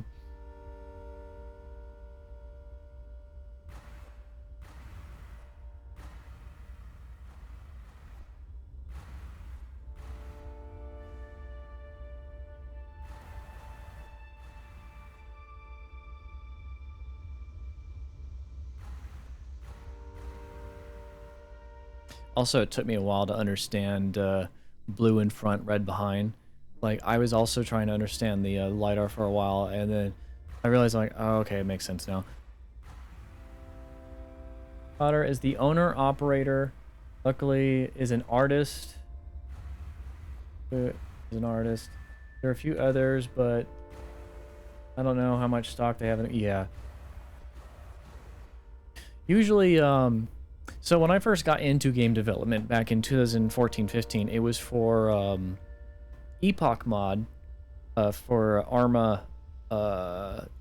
Also, it took me a while to understand blue in front, red behind. Like, I was also trying to understand the LiDAR for a while, and then I realized, like, oh, okay, it makes sense now. Potter is the owner, operator, luckily is an artist. Is an artist. There are a few others, but I don't know how much stock they have in it. Yeah. Usually, so when I first got into game development back in 2014-15, it was for Epoch mod for Arma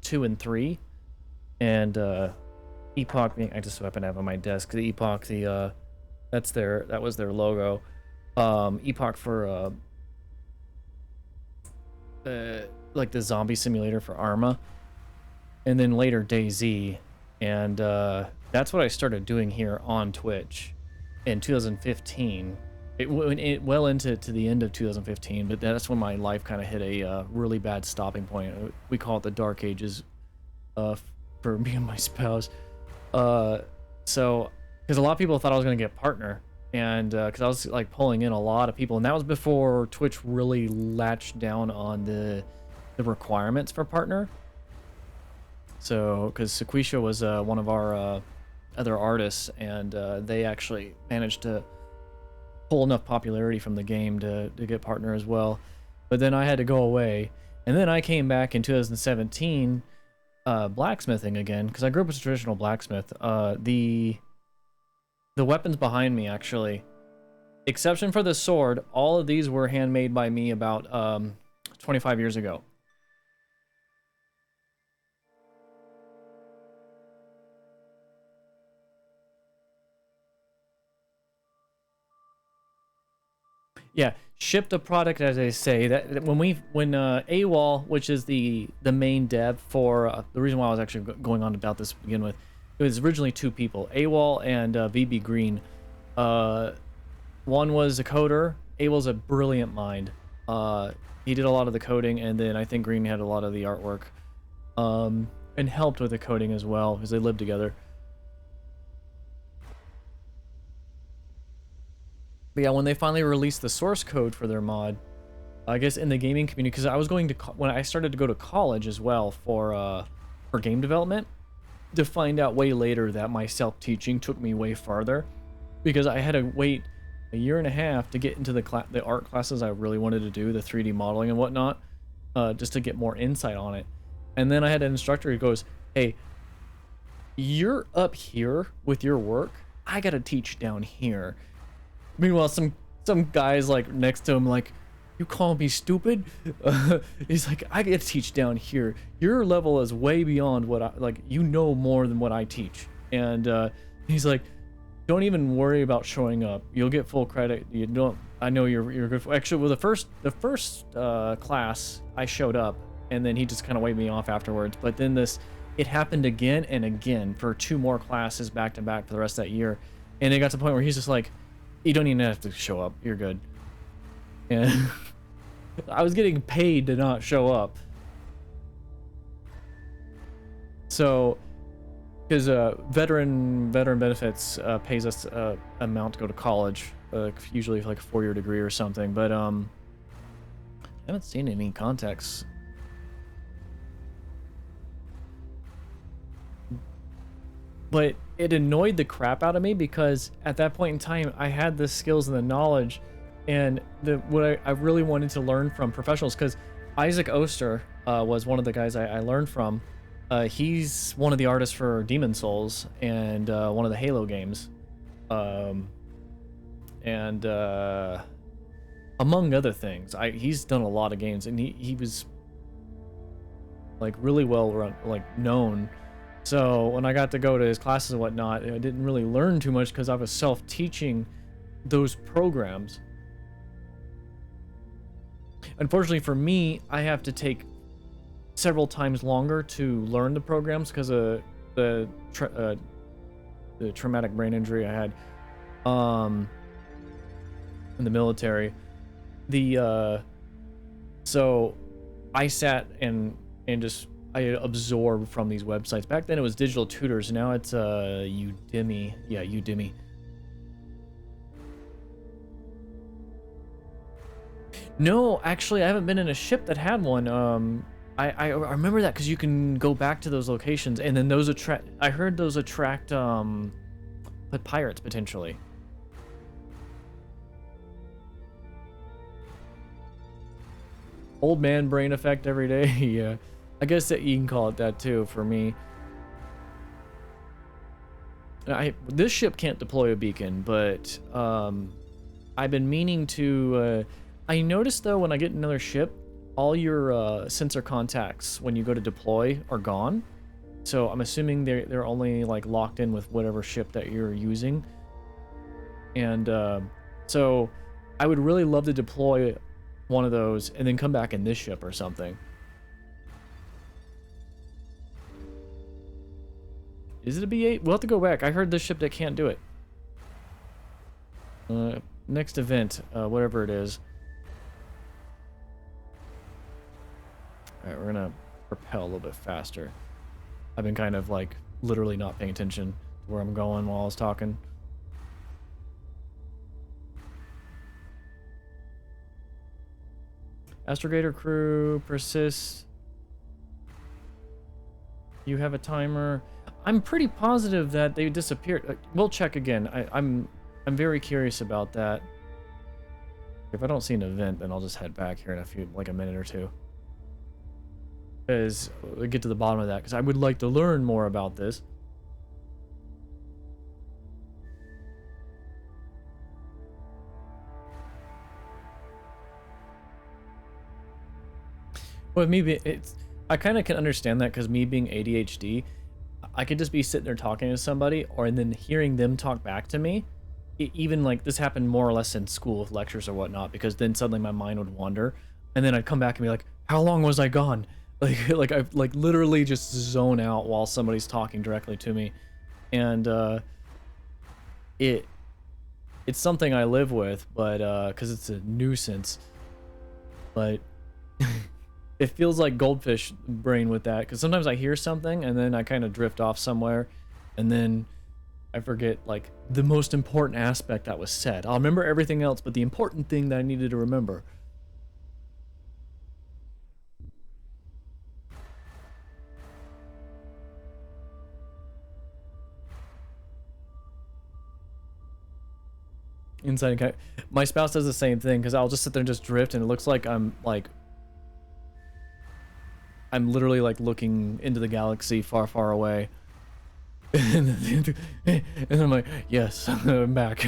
2 and 3, and Epoch being, I just so happen to have on my desk the Epoch, that was their logo. Epoch for like the zombie simulator for Arma, and then later DayZ, and that's what I started doing here on Twitch in 2015. It went well into the end of 2015, but that's when my life kind of hit a really bad stopping point. We call it the dark ages for me and my spouse. So because a lot of people thought I was going to get partner, and because I was like pulling in a lot of people, and that was before Twitch really latched down on the requirements for partner. So because Sequisha was one of our other artists, and they actually managed to pull enough popularity from the game to get partner as well. But then I had to go away, and then I came back in 2017 blacksmithing again, because I grew up as a traditional blacksmith. The weapons behind me, actually, exception for the sword, all of these were handmade by me about 25 years ago. Yeah, ship the product, as I say. That when AWOL, which is the main dev for the reason why I was actually going on about this to begin with, it was originally two people, AWOL and VB Green. One was a coder. AWOL's a brilliant mind. He did a lot of the coding, and then I think Green had a lot of the artwork, and helped with the coding as well because they lived together. But yeah, when they finally released the source code for their mod, I guess in the gaming community, because I was going to when I started to go to college as well for game development, to find out way later that my self-teaching took me way farther, because I had to wait a year and a half to get into the art classes I really wanted to do, the 3D modeling and whatnot, just to get more insight on it. And then I had an instructor who goes, "Hey, you're up here with your work. I gotta teach down here." Meanwhile, some guys like next to him like, "You call me stupid?" He's like, "I get to teach down here. Your level is way beyond what I like. You know more than what I teach." And he's like, "Don't even worry about showing up. You'll get full credit. You don't. I know you're good for." Actually, well, the first class I showed up, and then he just kind of waved me off afterwards. But then it happened again and again for 2 more classes back to back for the rest of that year, and it got to the point where he's just like, "You don't even have to show up. You're good." And I was getting paid to not show up. So, because veteran benefits pays us amount to go to college, usually like a 4-year degree or something. But I haven't seen any contacts. But it annoyed the crap out of me, because at that point in time, I had the skills and the knowledge, and what I really wanted to learn from professionals, because Isaac Oster was one of the guys I learned from. He's one of the artists for Demon Souls and one of the Halo games, and among other things. He's done a lot of games, and he was like really well run, like known. So when I got to go to his classes and whatnot, I didn't really learn too much because I was self-teaching those programs. Unfortunately for me, I have to take several times longer to learn the programs because of the traumatic brain injury I had in the military. So I sat and just I absorbed from these websites. Back then it was digital tutors. Now it's Udemy. Yeah, Udemy. No, actually, I haven't been in a ship that had one. I remember that because you can go back to those locations, and then those attract. I heard those attract pirates potentially. Old man brain effect every day. Yeah, I guess that you can call it that too for me. This ship can't deploy a beacon, but I've been meaning to. I noticed though when I get another ship, all your sensor contacts when you go to deploy are gone. So I'm assuming they're only like locked in with whatever ship that you're using. And so I would really love to deploy one of those and then come back in this ship or something. Is it a B8? We'll have to go back. I heard this ship that can't do it. Next event, whatever it is. Alright, we're gonna propel a little bit faster. I've been kind of like literally not paying attention to where I'm going while I was talking. Astrogator crew, persist. You have a timer. I'm pretty positive that they disappeared. We'll check again. I'm very curious about that. If I don't see an event, then I'll just head back here in a minute or two. Because we'll get to the bottom of that, because I would like to learn more about this. With me, I kind of can understand that because me being ADHD, I could just be sitting there talking to somebody, and then hearing them talk back to me. Even like this happened more or less in school with lectures or whatnot, because then suddenly my mind would wander, and then I'd come back and be like, "How long was I gone?" Like I literally just zone out while somebody's talking directly to me, and it's something I live with, but because it's a nuisance, but. It feels like goldfish brain with that, because sometimes I hear something and then I kind of drift off somewhere, and then I forget like the most important aspect that was said. I'll remember everything else, but the important thing that I needed to remember. Inside, my spouse does the same thing, because I'll just sit there and just drift, and it looks like I'm literally like looking into the galaxy far, far away. And I'm like, yes, I'm back.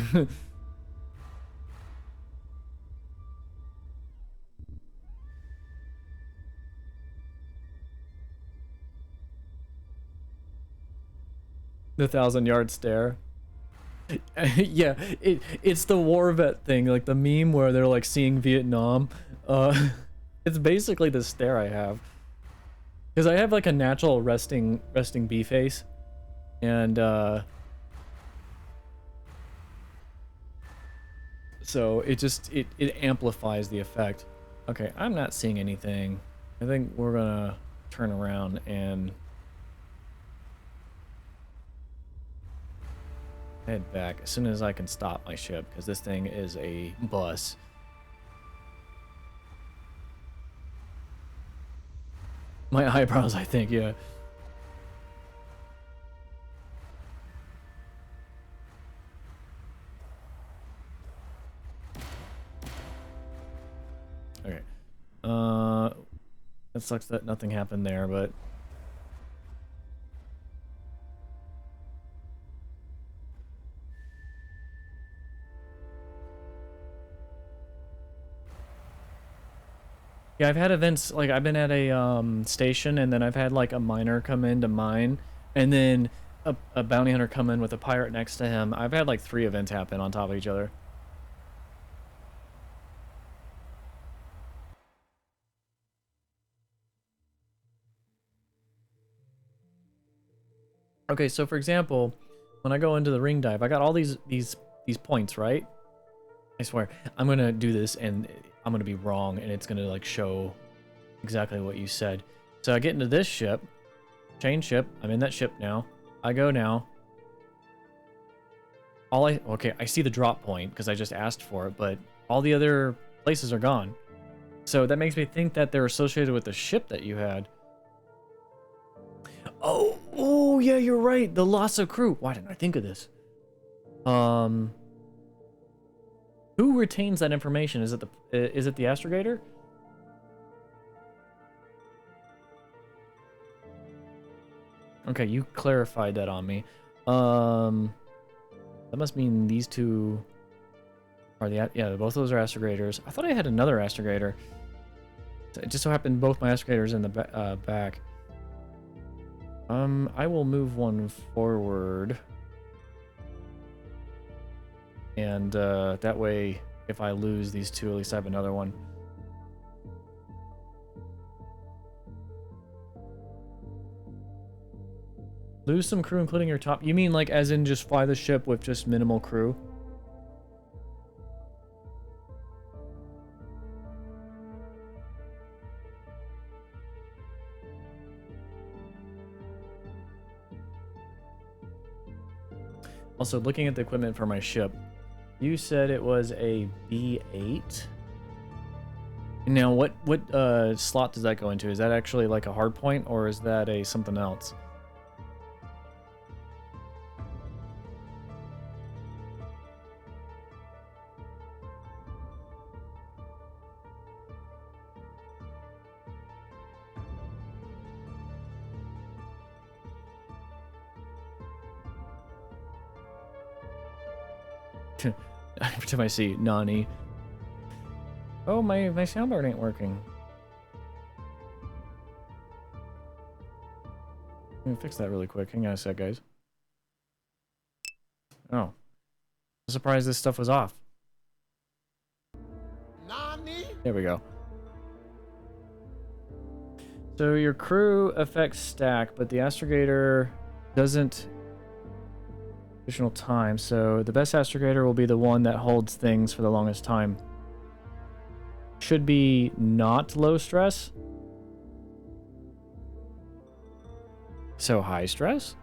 The 1,000-yard stare. Yeah, it's the war vet thing, like the meme where they're like seeing Vietnam. It's basically the stare I have. Because I have like a natural resting bee face, and so it amplifies the effect. Okay, I'm not seeing anything. I think we're gonna turn around and head back as soon as I can stop my ship, because this thing is a bus. My eyebrows, I think, yeah. Okay. It sucks that nothing happened there, but... Yeah, I've had events, like, I've been at a station, and then I've had, like, a miner come in to mine, and then a bounty hunter come in with a pirate next to him. I've had, like, 3 events happen on top of each other. Okay, so for example, when I go into the ring dive, I got all these points, right? I swear, I'm gonna do this, and I'm gonna be wrong, and it's gonna, like, show exactly what you said. So I get into this ship, change ship, I'm in that ship now. I go now. Okay, I see the drop point because I just asked for it, but all the other places are gone. So that makes me think that they're associated with the ship that you had. Oh yeah, you're right. The loss of crew. Why didn't I think of this? Who retains that information? Is it the astrogator? Okay, you clarified that on me. That must mean these two are the... Yeah, both of those are astrogrators. I thought I had another astrogator. It just so happened both my astrogrators in the back. I will move one forward. And that way, if I lose these two, at least I have another one. Lose some crew, including your top... You mean like as in just fly the ship with just minimal crew? Also, looking at the equipment for my ship, you said it was a B8. Now, what slot does that go into? Is that actually like a hard point, or is that a something else? Every time I see Nani. Oh, my soundboard ain't working. Let me fix that really quick. Hang on a sec, guys. Oh. I'm surprised this stuff was off. Nani? There we go. So your crew affects stack, but the astrogator doesn't... Additional time, so the best astrogator will be the one that holds things for the longest time. Should be not low stress. So high stress?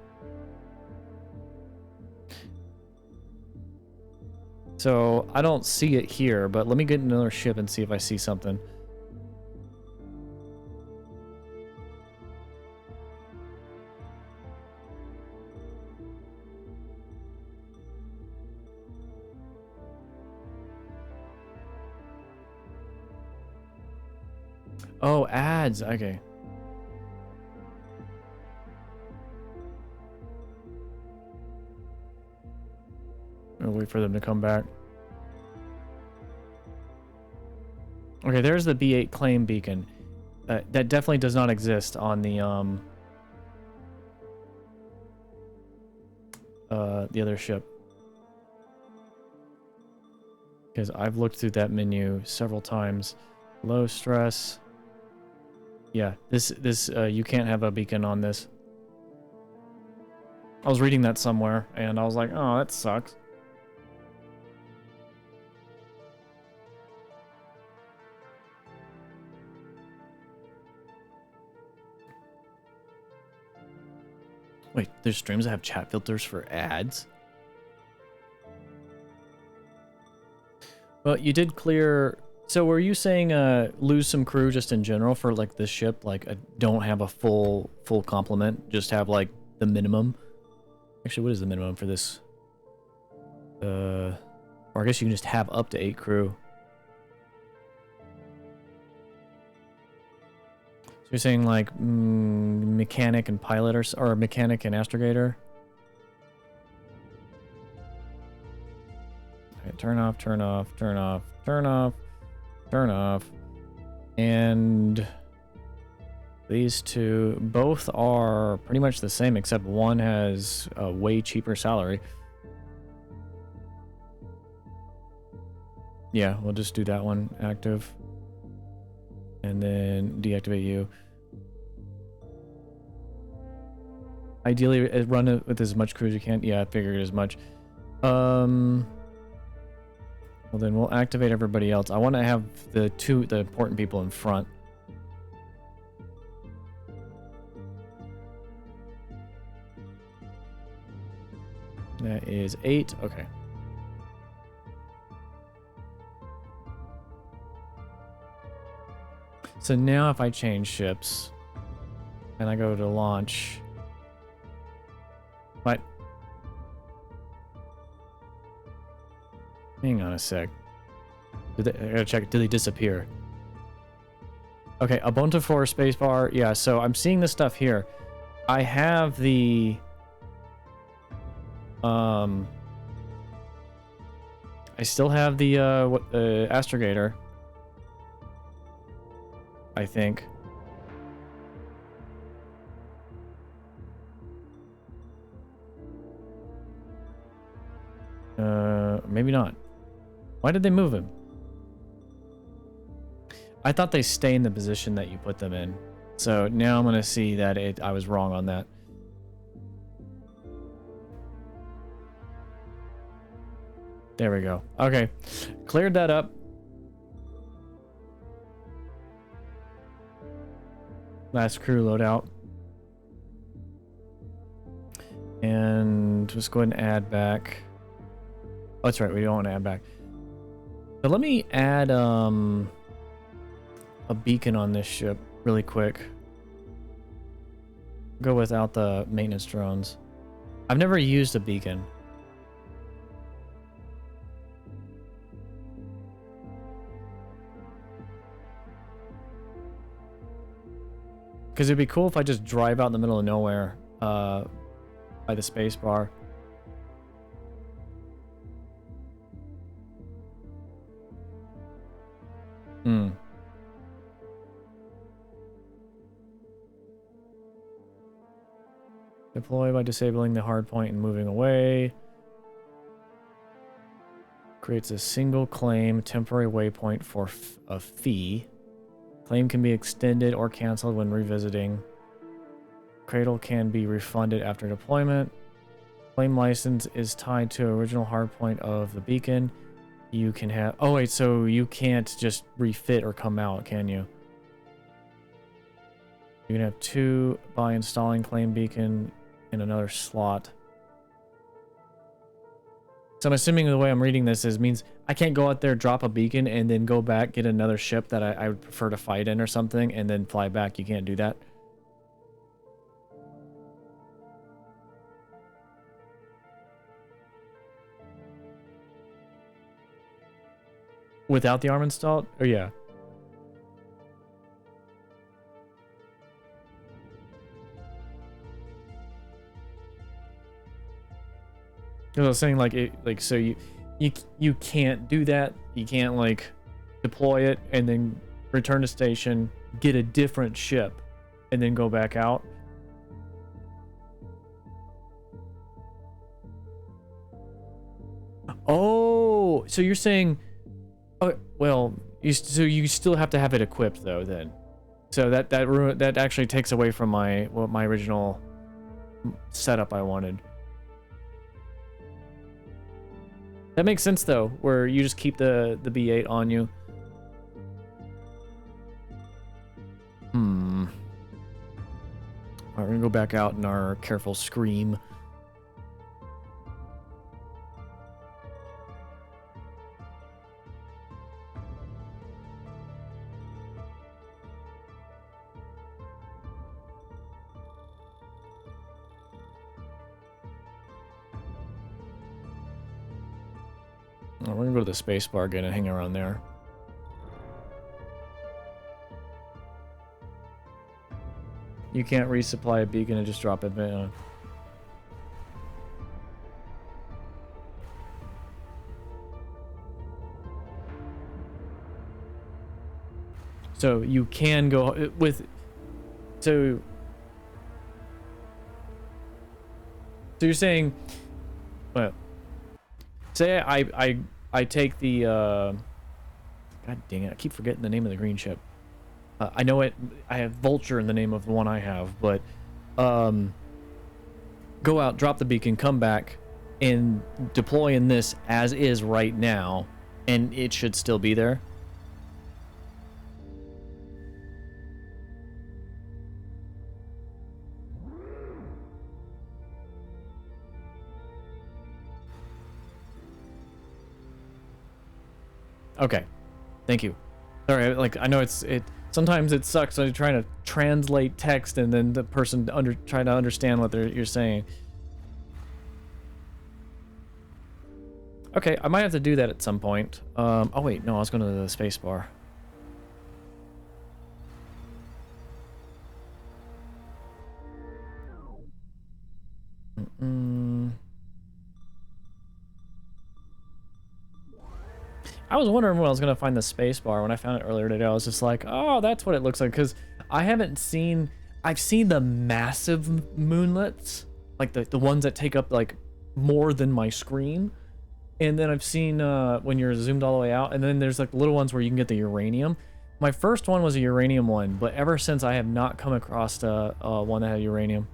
So I don't see it here, but let me get another ship and see if I see something. Oh, ads. Okay. I'll wait for them to come back. Okay, there's the B8 claim beacon. That definitely does not exist on the other ship. Because I've looked through that menu several times. Low stress. Yeah, this you can't have a beacon on this. I was reading that somewhere, and I was like, oh, that sucks. Wait, there's streams that have chat filters for ads? Well, you did clear... So were you saying lose some crew just in general for like this ship? Like don't have a full complement, just have like the minimum? Actually, what is the minimum for this? Or I guess you can just have up to 8 crew. So you're saying like mechanic and pilot or mechanic and astrogator? Okay, turn off, turn off, turn off, turn off. Turn off. And these two both are pretty much the same, except one has a way cheaper salary. Yeah, we'll just do that one active. And then deactivate you. Ideally, run it with as much crew as you can. Yeah, I figured as much. Well, then we'll activate everybody else. I want to have the important people in front. That is 8. Okay. So now if I change ships and I go to launch... What? Hang on a sec. I gotta check. Did they disappear? Okay, Ubuntu 4 spacebar. Yeah, so I'm seeing this stuff here. I have the I still have the astrogator, I think. Maybe not. Why did they move him? I thought they stay in the position that you put them in. So now I'm gonna see that I was wrong on that. There we go. Okay. Cleared that up. Last crew loadout. And just go ahead and add back. Oh, that's right, we don't want to add back. So let me add a beacon on this ship really quick. Go without the maintenance drones. I've never used a beacon. Because it'd be cool if I just drive out in the middle of nowhere by the space bar. Deploy by disabling the hard point and moving away. Creates a single claim temporary waypoint for a fee. Claim can be extended or canceled when revisiting. Cradle can be refunded after deployment. Claim license is tied to original hardpoint of the beacon. You can have... Oh, wait, so you can't just refit or come out, can you? You can have 2 by installing claim beacon in another slot. So I'm assuming the way I'm reading this means I can't go out there, drop a beacon, and then go back, get another ship that I would prefer to fight in or something, and then fly back. You can't do that. Without the arm installed? Or yeah. Because I was saying, like, so you can't do that. You can't, like, deploy it and then return to station, get a different ship, and then go back out. Oh, so you're saying, oh, well, so you still have to have it equipped though, then. So that actually takes away from my original setup I wanted. That makes sense though, where you just keep the B8 on you. Alright, we're gonna go back out in our careful scream. Oh, we're gonna go to the space bar again and hang around there. You can't resupply a beacon and just drop it. So you can go with... So you're saying... Well... Say I take the God dang it, I keep forgetting the name of the green ship. I know it, I have Vulture in the name of the one I have, but go out, drop the beacon, come back, and deploy in this as is right now, and it should still be there. Okay, thank you. Sorry, like I know it. Sometimes it sucks when you're trying to translate text and then the person trying to understand what you're saying. Okay, I might have to do that at some point. Oh wait, no, I was going to the space bar. I was wondering when I was gonna find the space bar. When I found it earlier today, I was just like, oh, that's what it looks like. Because I haven't seen... I've seen the massive moonlets, like the ones that take up like more than my screen. And then I've seen when you're zoomed all the way out. And then there's like little ones where you can get the uranium. My first one was a uranium one, but ever since I have not come across one that had uranium.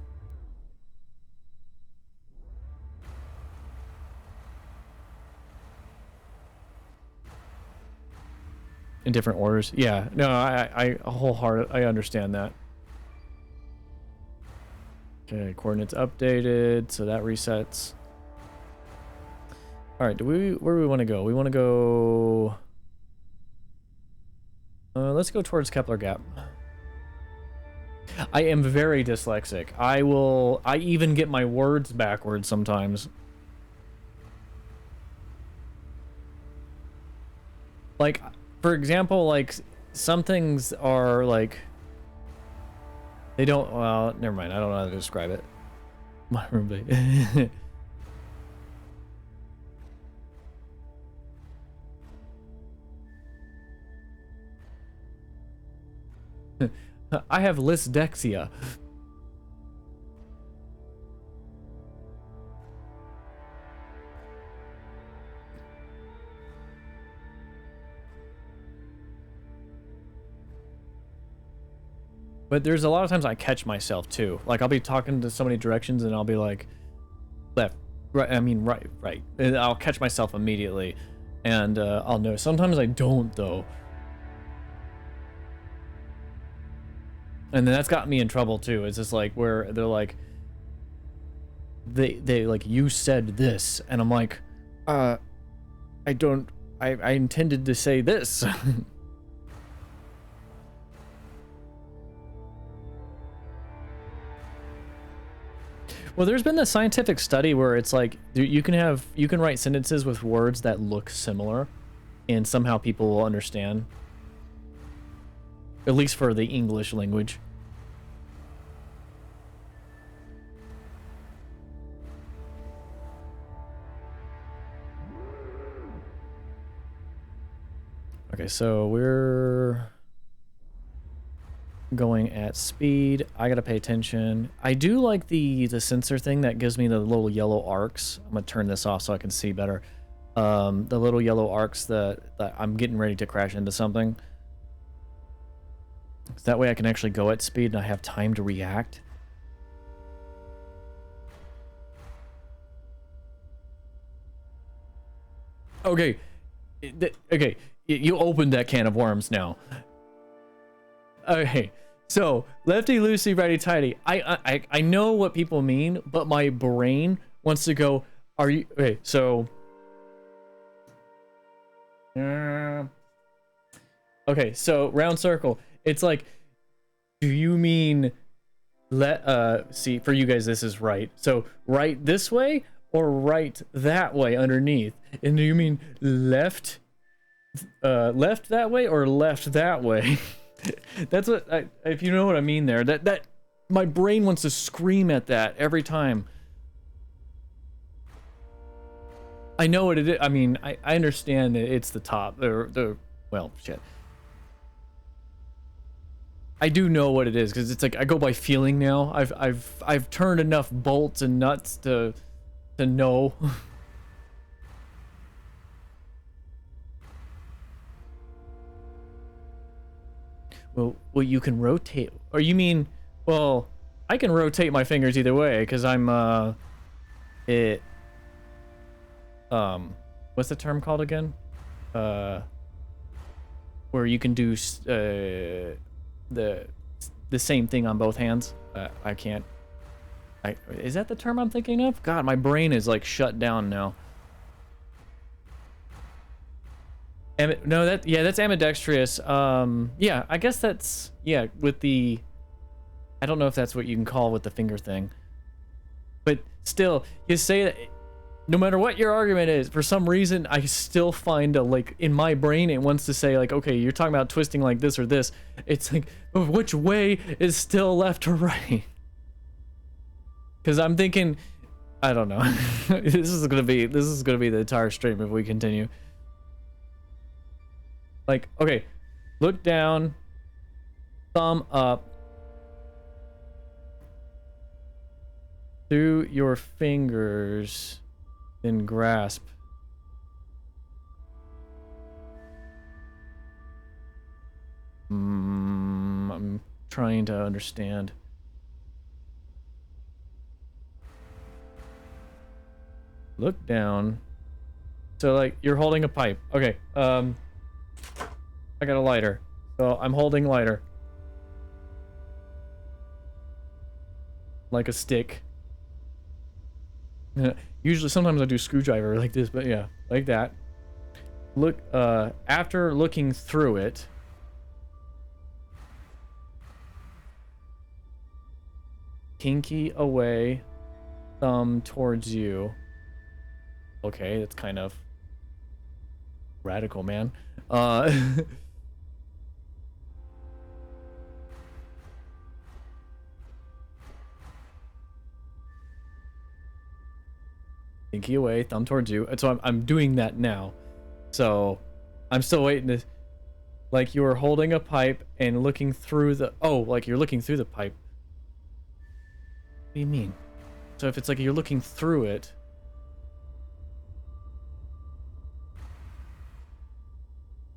In different orders. Yeah, no, I wholeheartedly, I understand that. Okay, coordinates updated, so that resets. All right, where do we want to go? We want to go... let's go towards Kepler Gap. I am very dyslexic. I even get my words backwards sometimes. Like, for example, like, some things are, like... They don't... Well, never mind. I don't know how to describe it. My roommate. I have dyslexia. But there's a lot of times I catch myself too. Like I'll be talking to so many directions and I'll be like left, right, I mean right. And I'll catch myself immediately and I'll know. Sometimes I don't though. And then that's got me in trouble too. It's just like where they're like they like, you said this, and I'm like, I intended to say this. Well, there's been this scientific study where it's like you can write sentences with words that look similar, and somehow people will understand. At least for the English language. Okay, so we're going at speed. I gotta pay attention. I do like the sensor thing that gives me the little yellow arcs. I'm gonna turn this off so I can see better. The little yellow arcs that I'm getting ready to crash into something. So that way I can actually go at speed and I have time to react. Okay. Okay. You opened that can of worms now. Okay. So, lefty loosey, righty tighty. I know what people mean, but my brain wants to go, are you... Okay, so... Okay, so round circle. It's like, do you mean see, for you guys this is right. So right this way or right that way underneath? And do you mean left left that way or left that way? That's what if you know what I mean there. That my brain wants to scream at that every time. I know what it is. I mean, I understand that it's the top. Well, shit. I do know what it is because it's like I go by feeling now. I've turned enough bolts and nuts to know. Well, you can rotate, or you mean? Well, I can rotate my fingers either way because I'm what's the term called again? Where you can do the same thing on both hands. I can't. Is that the term I'm thinking of? God, my brain is like shut down now. No, that's ambidextrous. Yeah, I guess that's with the. I don't know if that's what you can call with the finger thing. But still, you say that. No matter what your argument is, for some reason, I still find in my brain, it wants to say like, okay, you're talking about twisting like this or this. It's like, but which way is still left or right? Because I'm thinking, I don't know. This is gonna be the entire stream if we continue. Like, okay, look down, thumb up, through your fingers, then grasp. I'm trying to understand. Look down. So like you're holding a pipe. Okay. I got a lighter. So I'm holding lighter. Like a stick. Usually sometimes I do screwdriver like this, but yeah, like that. Look after looking through it. Pinky away, thumb towards you. Okay, that's kind of radical, man. Pinky away, thumb towards you. And so I'm doing that now. So I'm still waiting to, like you were holding a pipe and looking through the, oh, like you're looking through the pipe. What do you mean? So if it's like you're looking through it.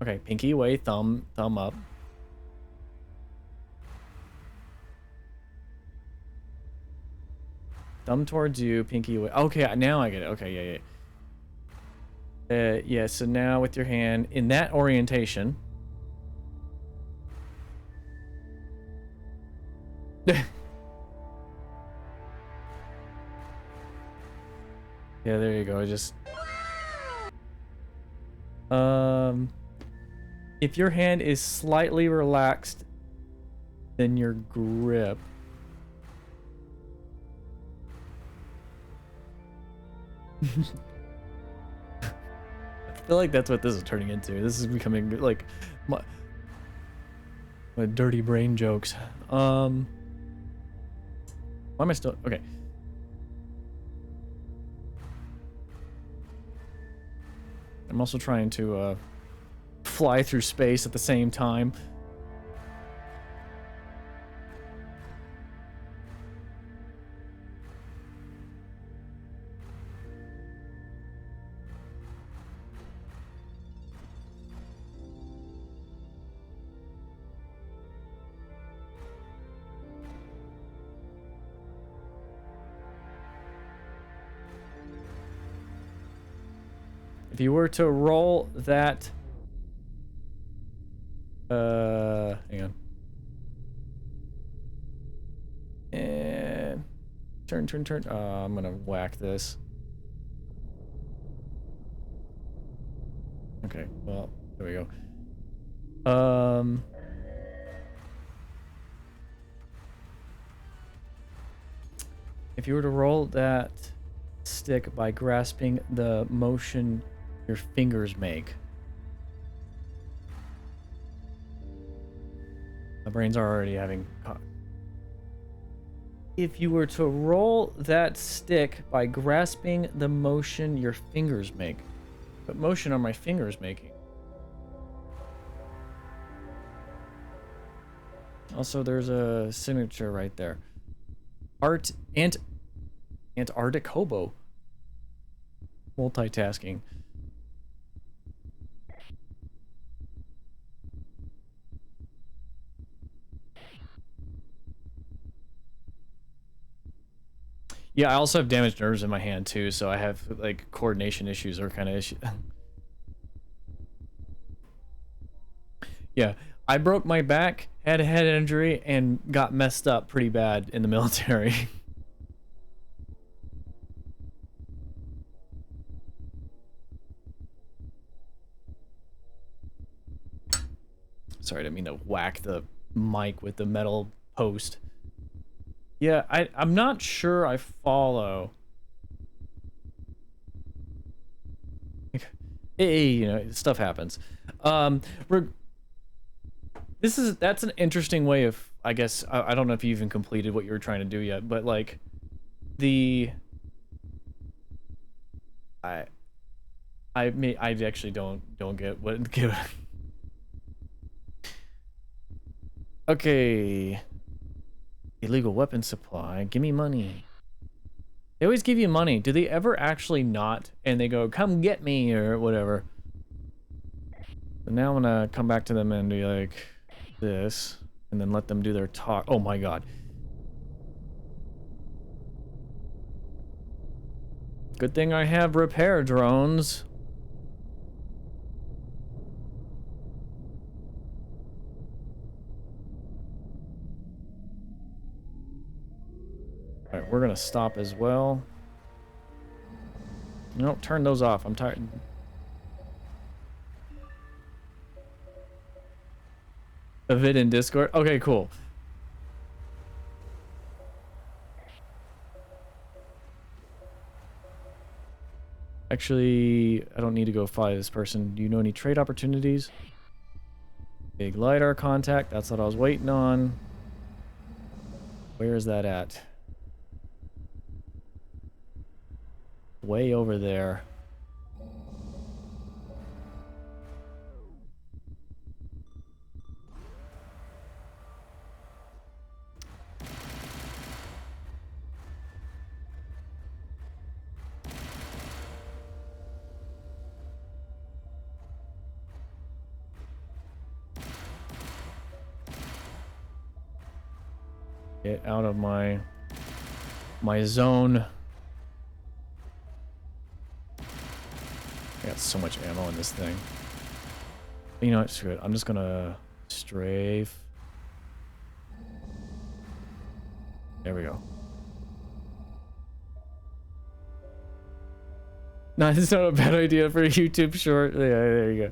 Okay, pinky away, thumb up. Thumb towards you, pinky away. Okay, now I get it. Okay, yeah. Yeah, so now with your hand in that orientation. Yeah, there you go. Just if your hand is slightly relaxed, then your grip. I feel like that's what this is turning into. This is becoming like my dirty brain jokes. Why am I still okay? I'm also trying to fly through space at the same time. If you were to roll that, hang on, and turn. I'm gonna whack this. Okay, well, there we go. If you were to roll that stick by grasping the motion your fingers make. My brains are already having. If you were to roll that stick by grasping the motion your fingers make. What motion are my fingers making? Also, there's a signature right there. Antarctic hobo. Multitasking. Yeah, I also have damaged nerves in my hand too, so I have like coordination issues or kind of issues. Yeah, I broke my back, had a head injury, and got messed up pretty bad in the military. Sorry, I didn't mean to whack the mic with the metal post. Yeah, I'm not sure I follow. Hey, you know, stuff happens. That's an interesting way of, I guess, I don't know if you even completed what you were trying to do yet, but like I I actually don't get what give. Okay. Illegal weapon supply. Give me money. They always give you money. Do they ever actually not? And they go, come get me or whatever. But now I'm gonna come back to them and be like this. And then let them do their talk. Oh my god. Good thing I have repair drones. Alright, we're gonna stop as well. Nope, turn those off. I'm tired. A vid in Discord? Okay, cool. Actually, I don't need to go fly this person. Do you know any trade opportunities? Big LiDAR contact. That's what I was waiting on. Where is that at? Way over there. Get out of my zone. I got so much ammo in this thing. You know what? Screw it. I'm just gonna strafe. There we go. No, it's not a bad idea for a YouTube short. Yeah, there you go.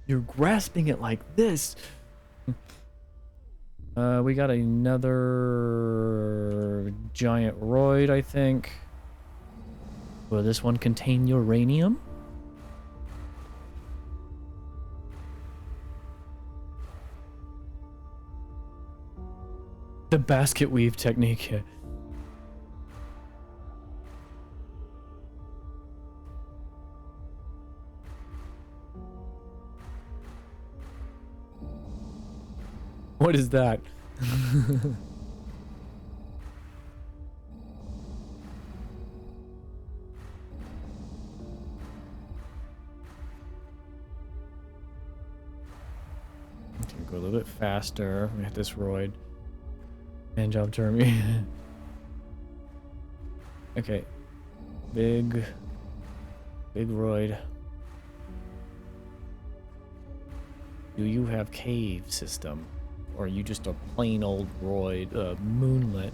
You're grasping it like this. We got another giant roid, I think. Will this one contain uranium? The basket weave technique. Yeah. What is that? Go a little bit faster. We got this roid. Hand job Jeremy. Okay. Big roid. Do you have cave system? Or are you just a plain old roid, moonlit?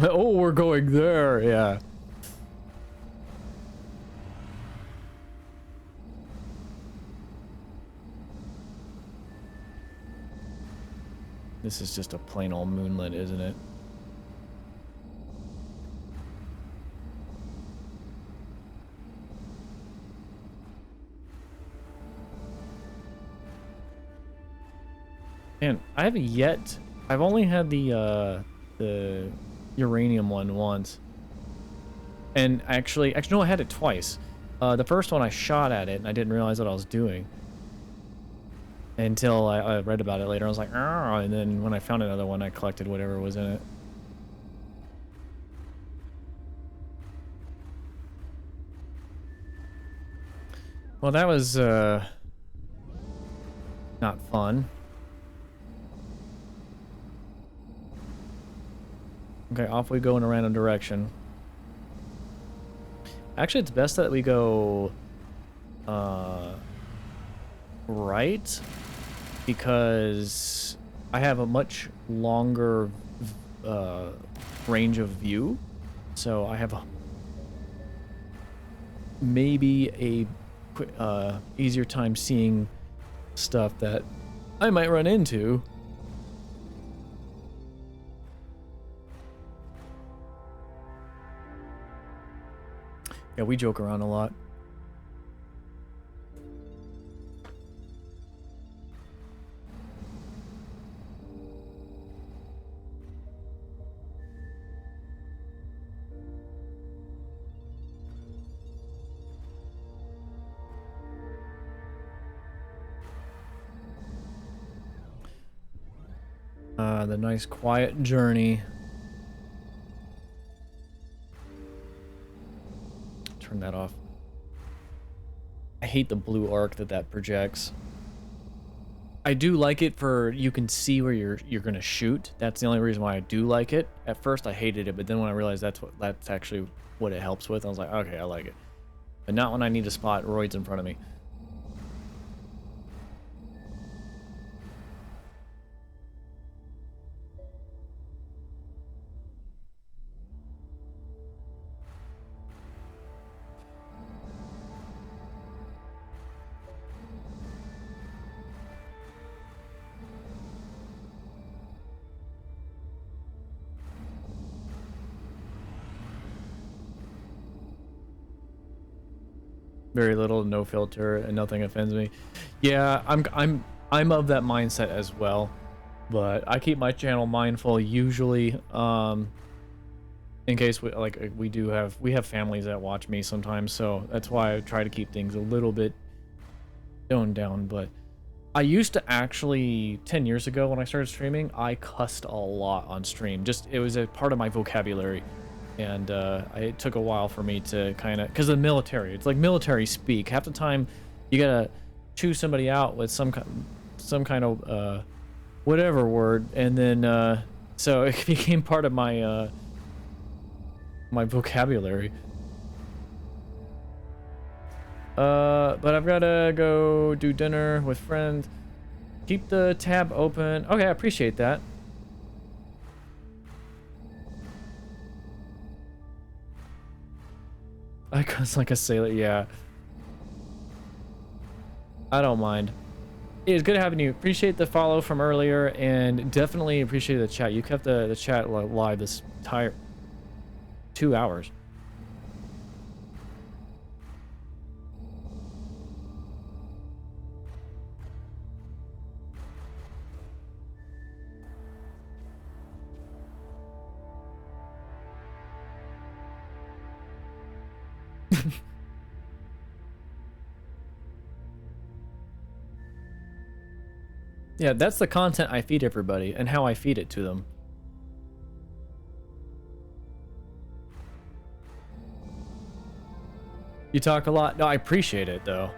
Oh, we're going there, yeah. This is just a plain old moonlit, isn't it? Man, I haven't yet. I've only had the uranium one once. And actually no, I had it twice. The first one I shot at it and I didn't realize what I was doing. Until I read about it later. I was like, oh, and then when I found another one, I collected whatever was in it. Well, that was not fun. Okay, off we go in a random direction. Actually, it's best that we go right, because I have a much longer range of view, so I have maybe a easier time seeing stuff that I might run into. Yeah, we joke around a lot. The nice quiet journey. Turn that off. I hate the blue arc that projects. I do like it for you can see where you're gonna shoot. That's the only reason why I do like it. At first I hated it, but then when I realized that's actually what it helps with, I was like, okay, I like it. But not when I need to spot roids in front of me. Very little, no filter, and nothing offends me. Yeah, I'm of that mindset as well, but I keep my channel mindful usually, in case we have families that watch me sometimes, so that's why I try to keep things a little bit toned down. But I used to actually 10 years ago when I started streaming, I cussed a lot on stream. Just it was a part of my vocabulary. And it took a while for me to kind of, because of the military, it's like military speak. Half the time, you gotta choose somebody out with some kind of whatever word, and then so it became part of my my vocabulary. But I've gotta go do dinner with friends. Keep the tab open. Okay, I appreciate that. I cuss like a sailor, yeah. I don't mind. It's good having you. Appreciate the follow from earlier, and definitely appreciate the chat. You kept the chat live this entire 2 hours. Yeah, that's the content I feed everybody and how I feed it to them. You talk a lot. No, I appreciate it though.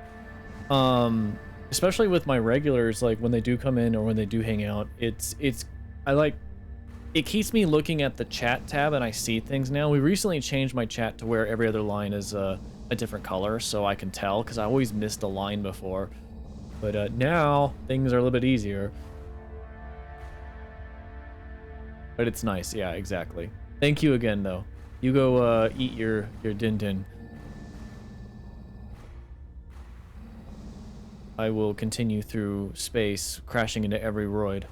Especially with my regulars, like when they do come in or when they do hang out, I like, it keeps me looking at the chat tab and I see things now. We recently changed my chat to where every other line is a different color, so I can tell, because I always missed a line before. But now things are a little bit easier. But it's nice, yeah, exactly. Thank you again, though. You go eat your din din. I will continue through space, crashing into every roid. I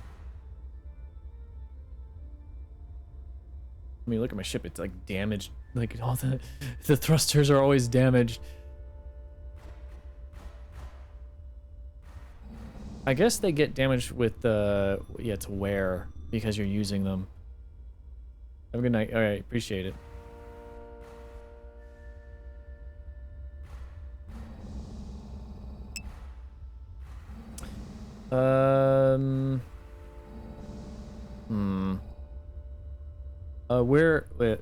mean, look at my ship. It's like damaged. Like all the thrusters are always damaged. I guess they get damaged with the yeah, it's wear because you're using them. Have a good night. All right, appreciate it. Wait.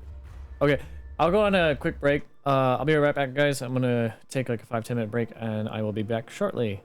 Okay, I'll go on a quick break. I'll be right back, guys. I'm gonna take like a 5-10 minute break, and I will be back shortly.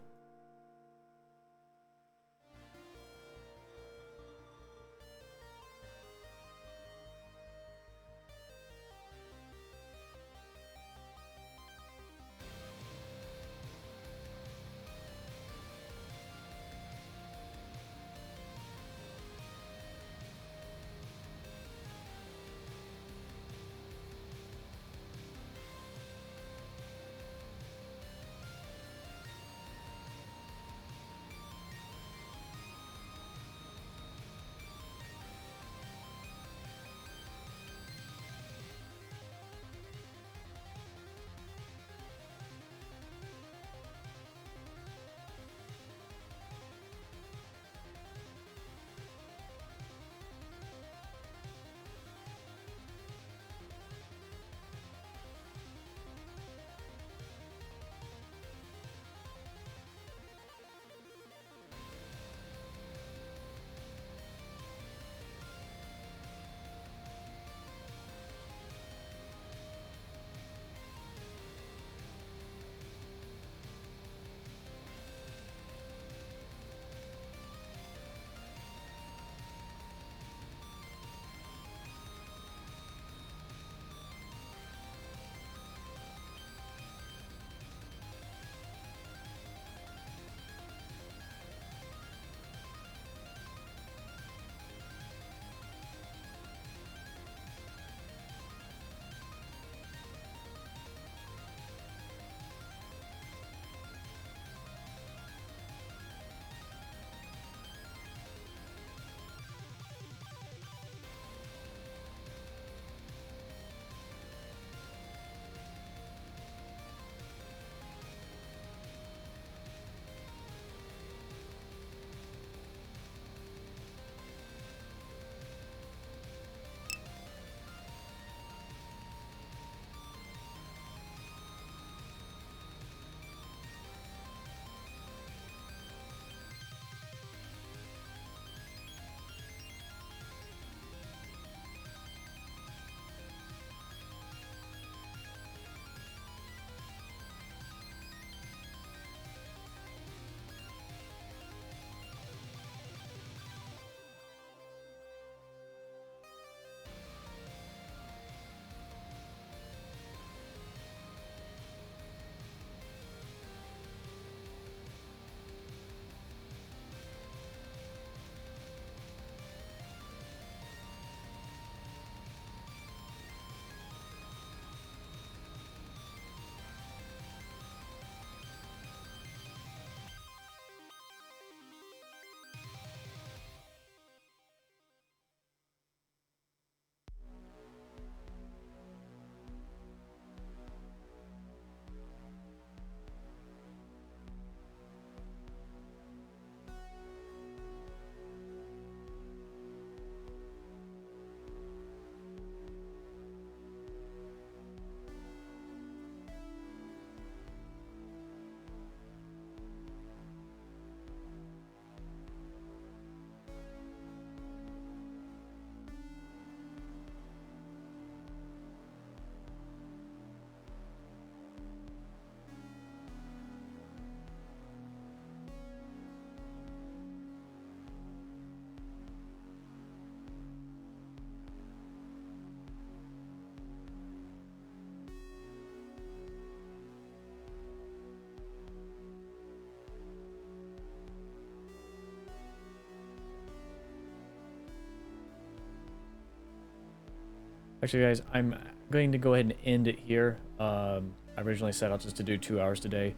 Actually, guys, I'm going to go ahead and end it here. I originally set out just to do 2 hours today.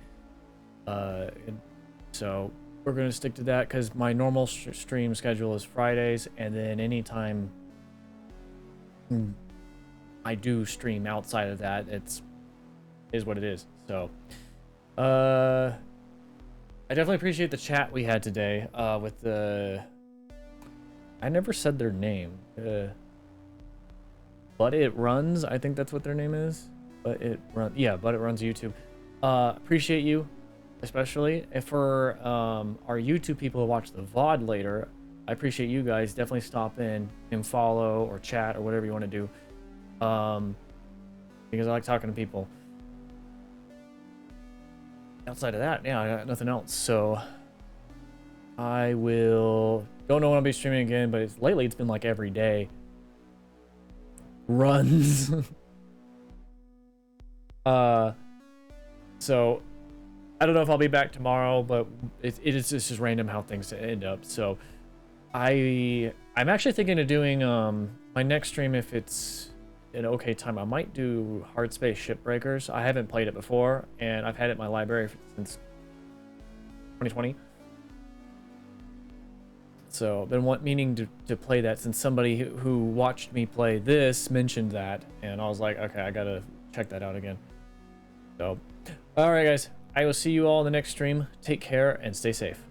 So we're going to stick to that because my normal stream schedule is Fridays, and then anytime I do stream outside of that, is what it is. So, I definitely appreciate the chat we had today, with the, I never said their name, But It Runs, I think that's what their name is. But It Runs, yeah, But It Runs YouTube. Appreciate you, especially. If for our YouTube people who watch the VOD later, I appreciate you guys. Definitely stop in and follow or chat or whatever you want to do. Because I like talking to people. Outside of that, yeah, I got nothing else. So I don't know when I'll be streaming again, but lately it's been like every day. Runs. So I don't know if I'll be back tomorrow, but it's just random how things end up. So I'm actually thinking of doing my next stream, if it's an okay time, I might do Hard Space Shipbreakers. I haven't played it before, and I've had it in my library since 2020. So I've been meaning to play that since somebody who watched me play this mentioned that, and I was like, okay, I gotta check that out again. So, all right, guys, I will see you all in the next stream. Take care and stay safe.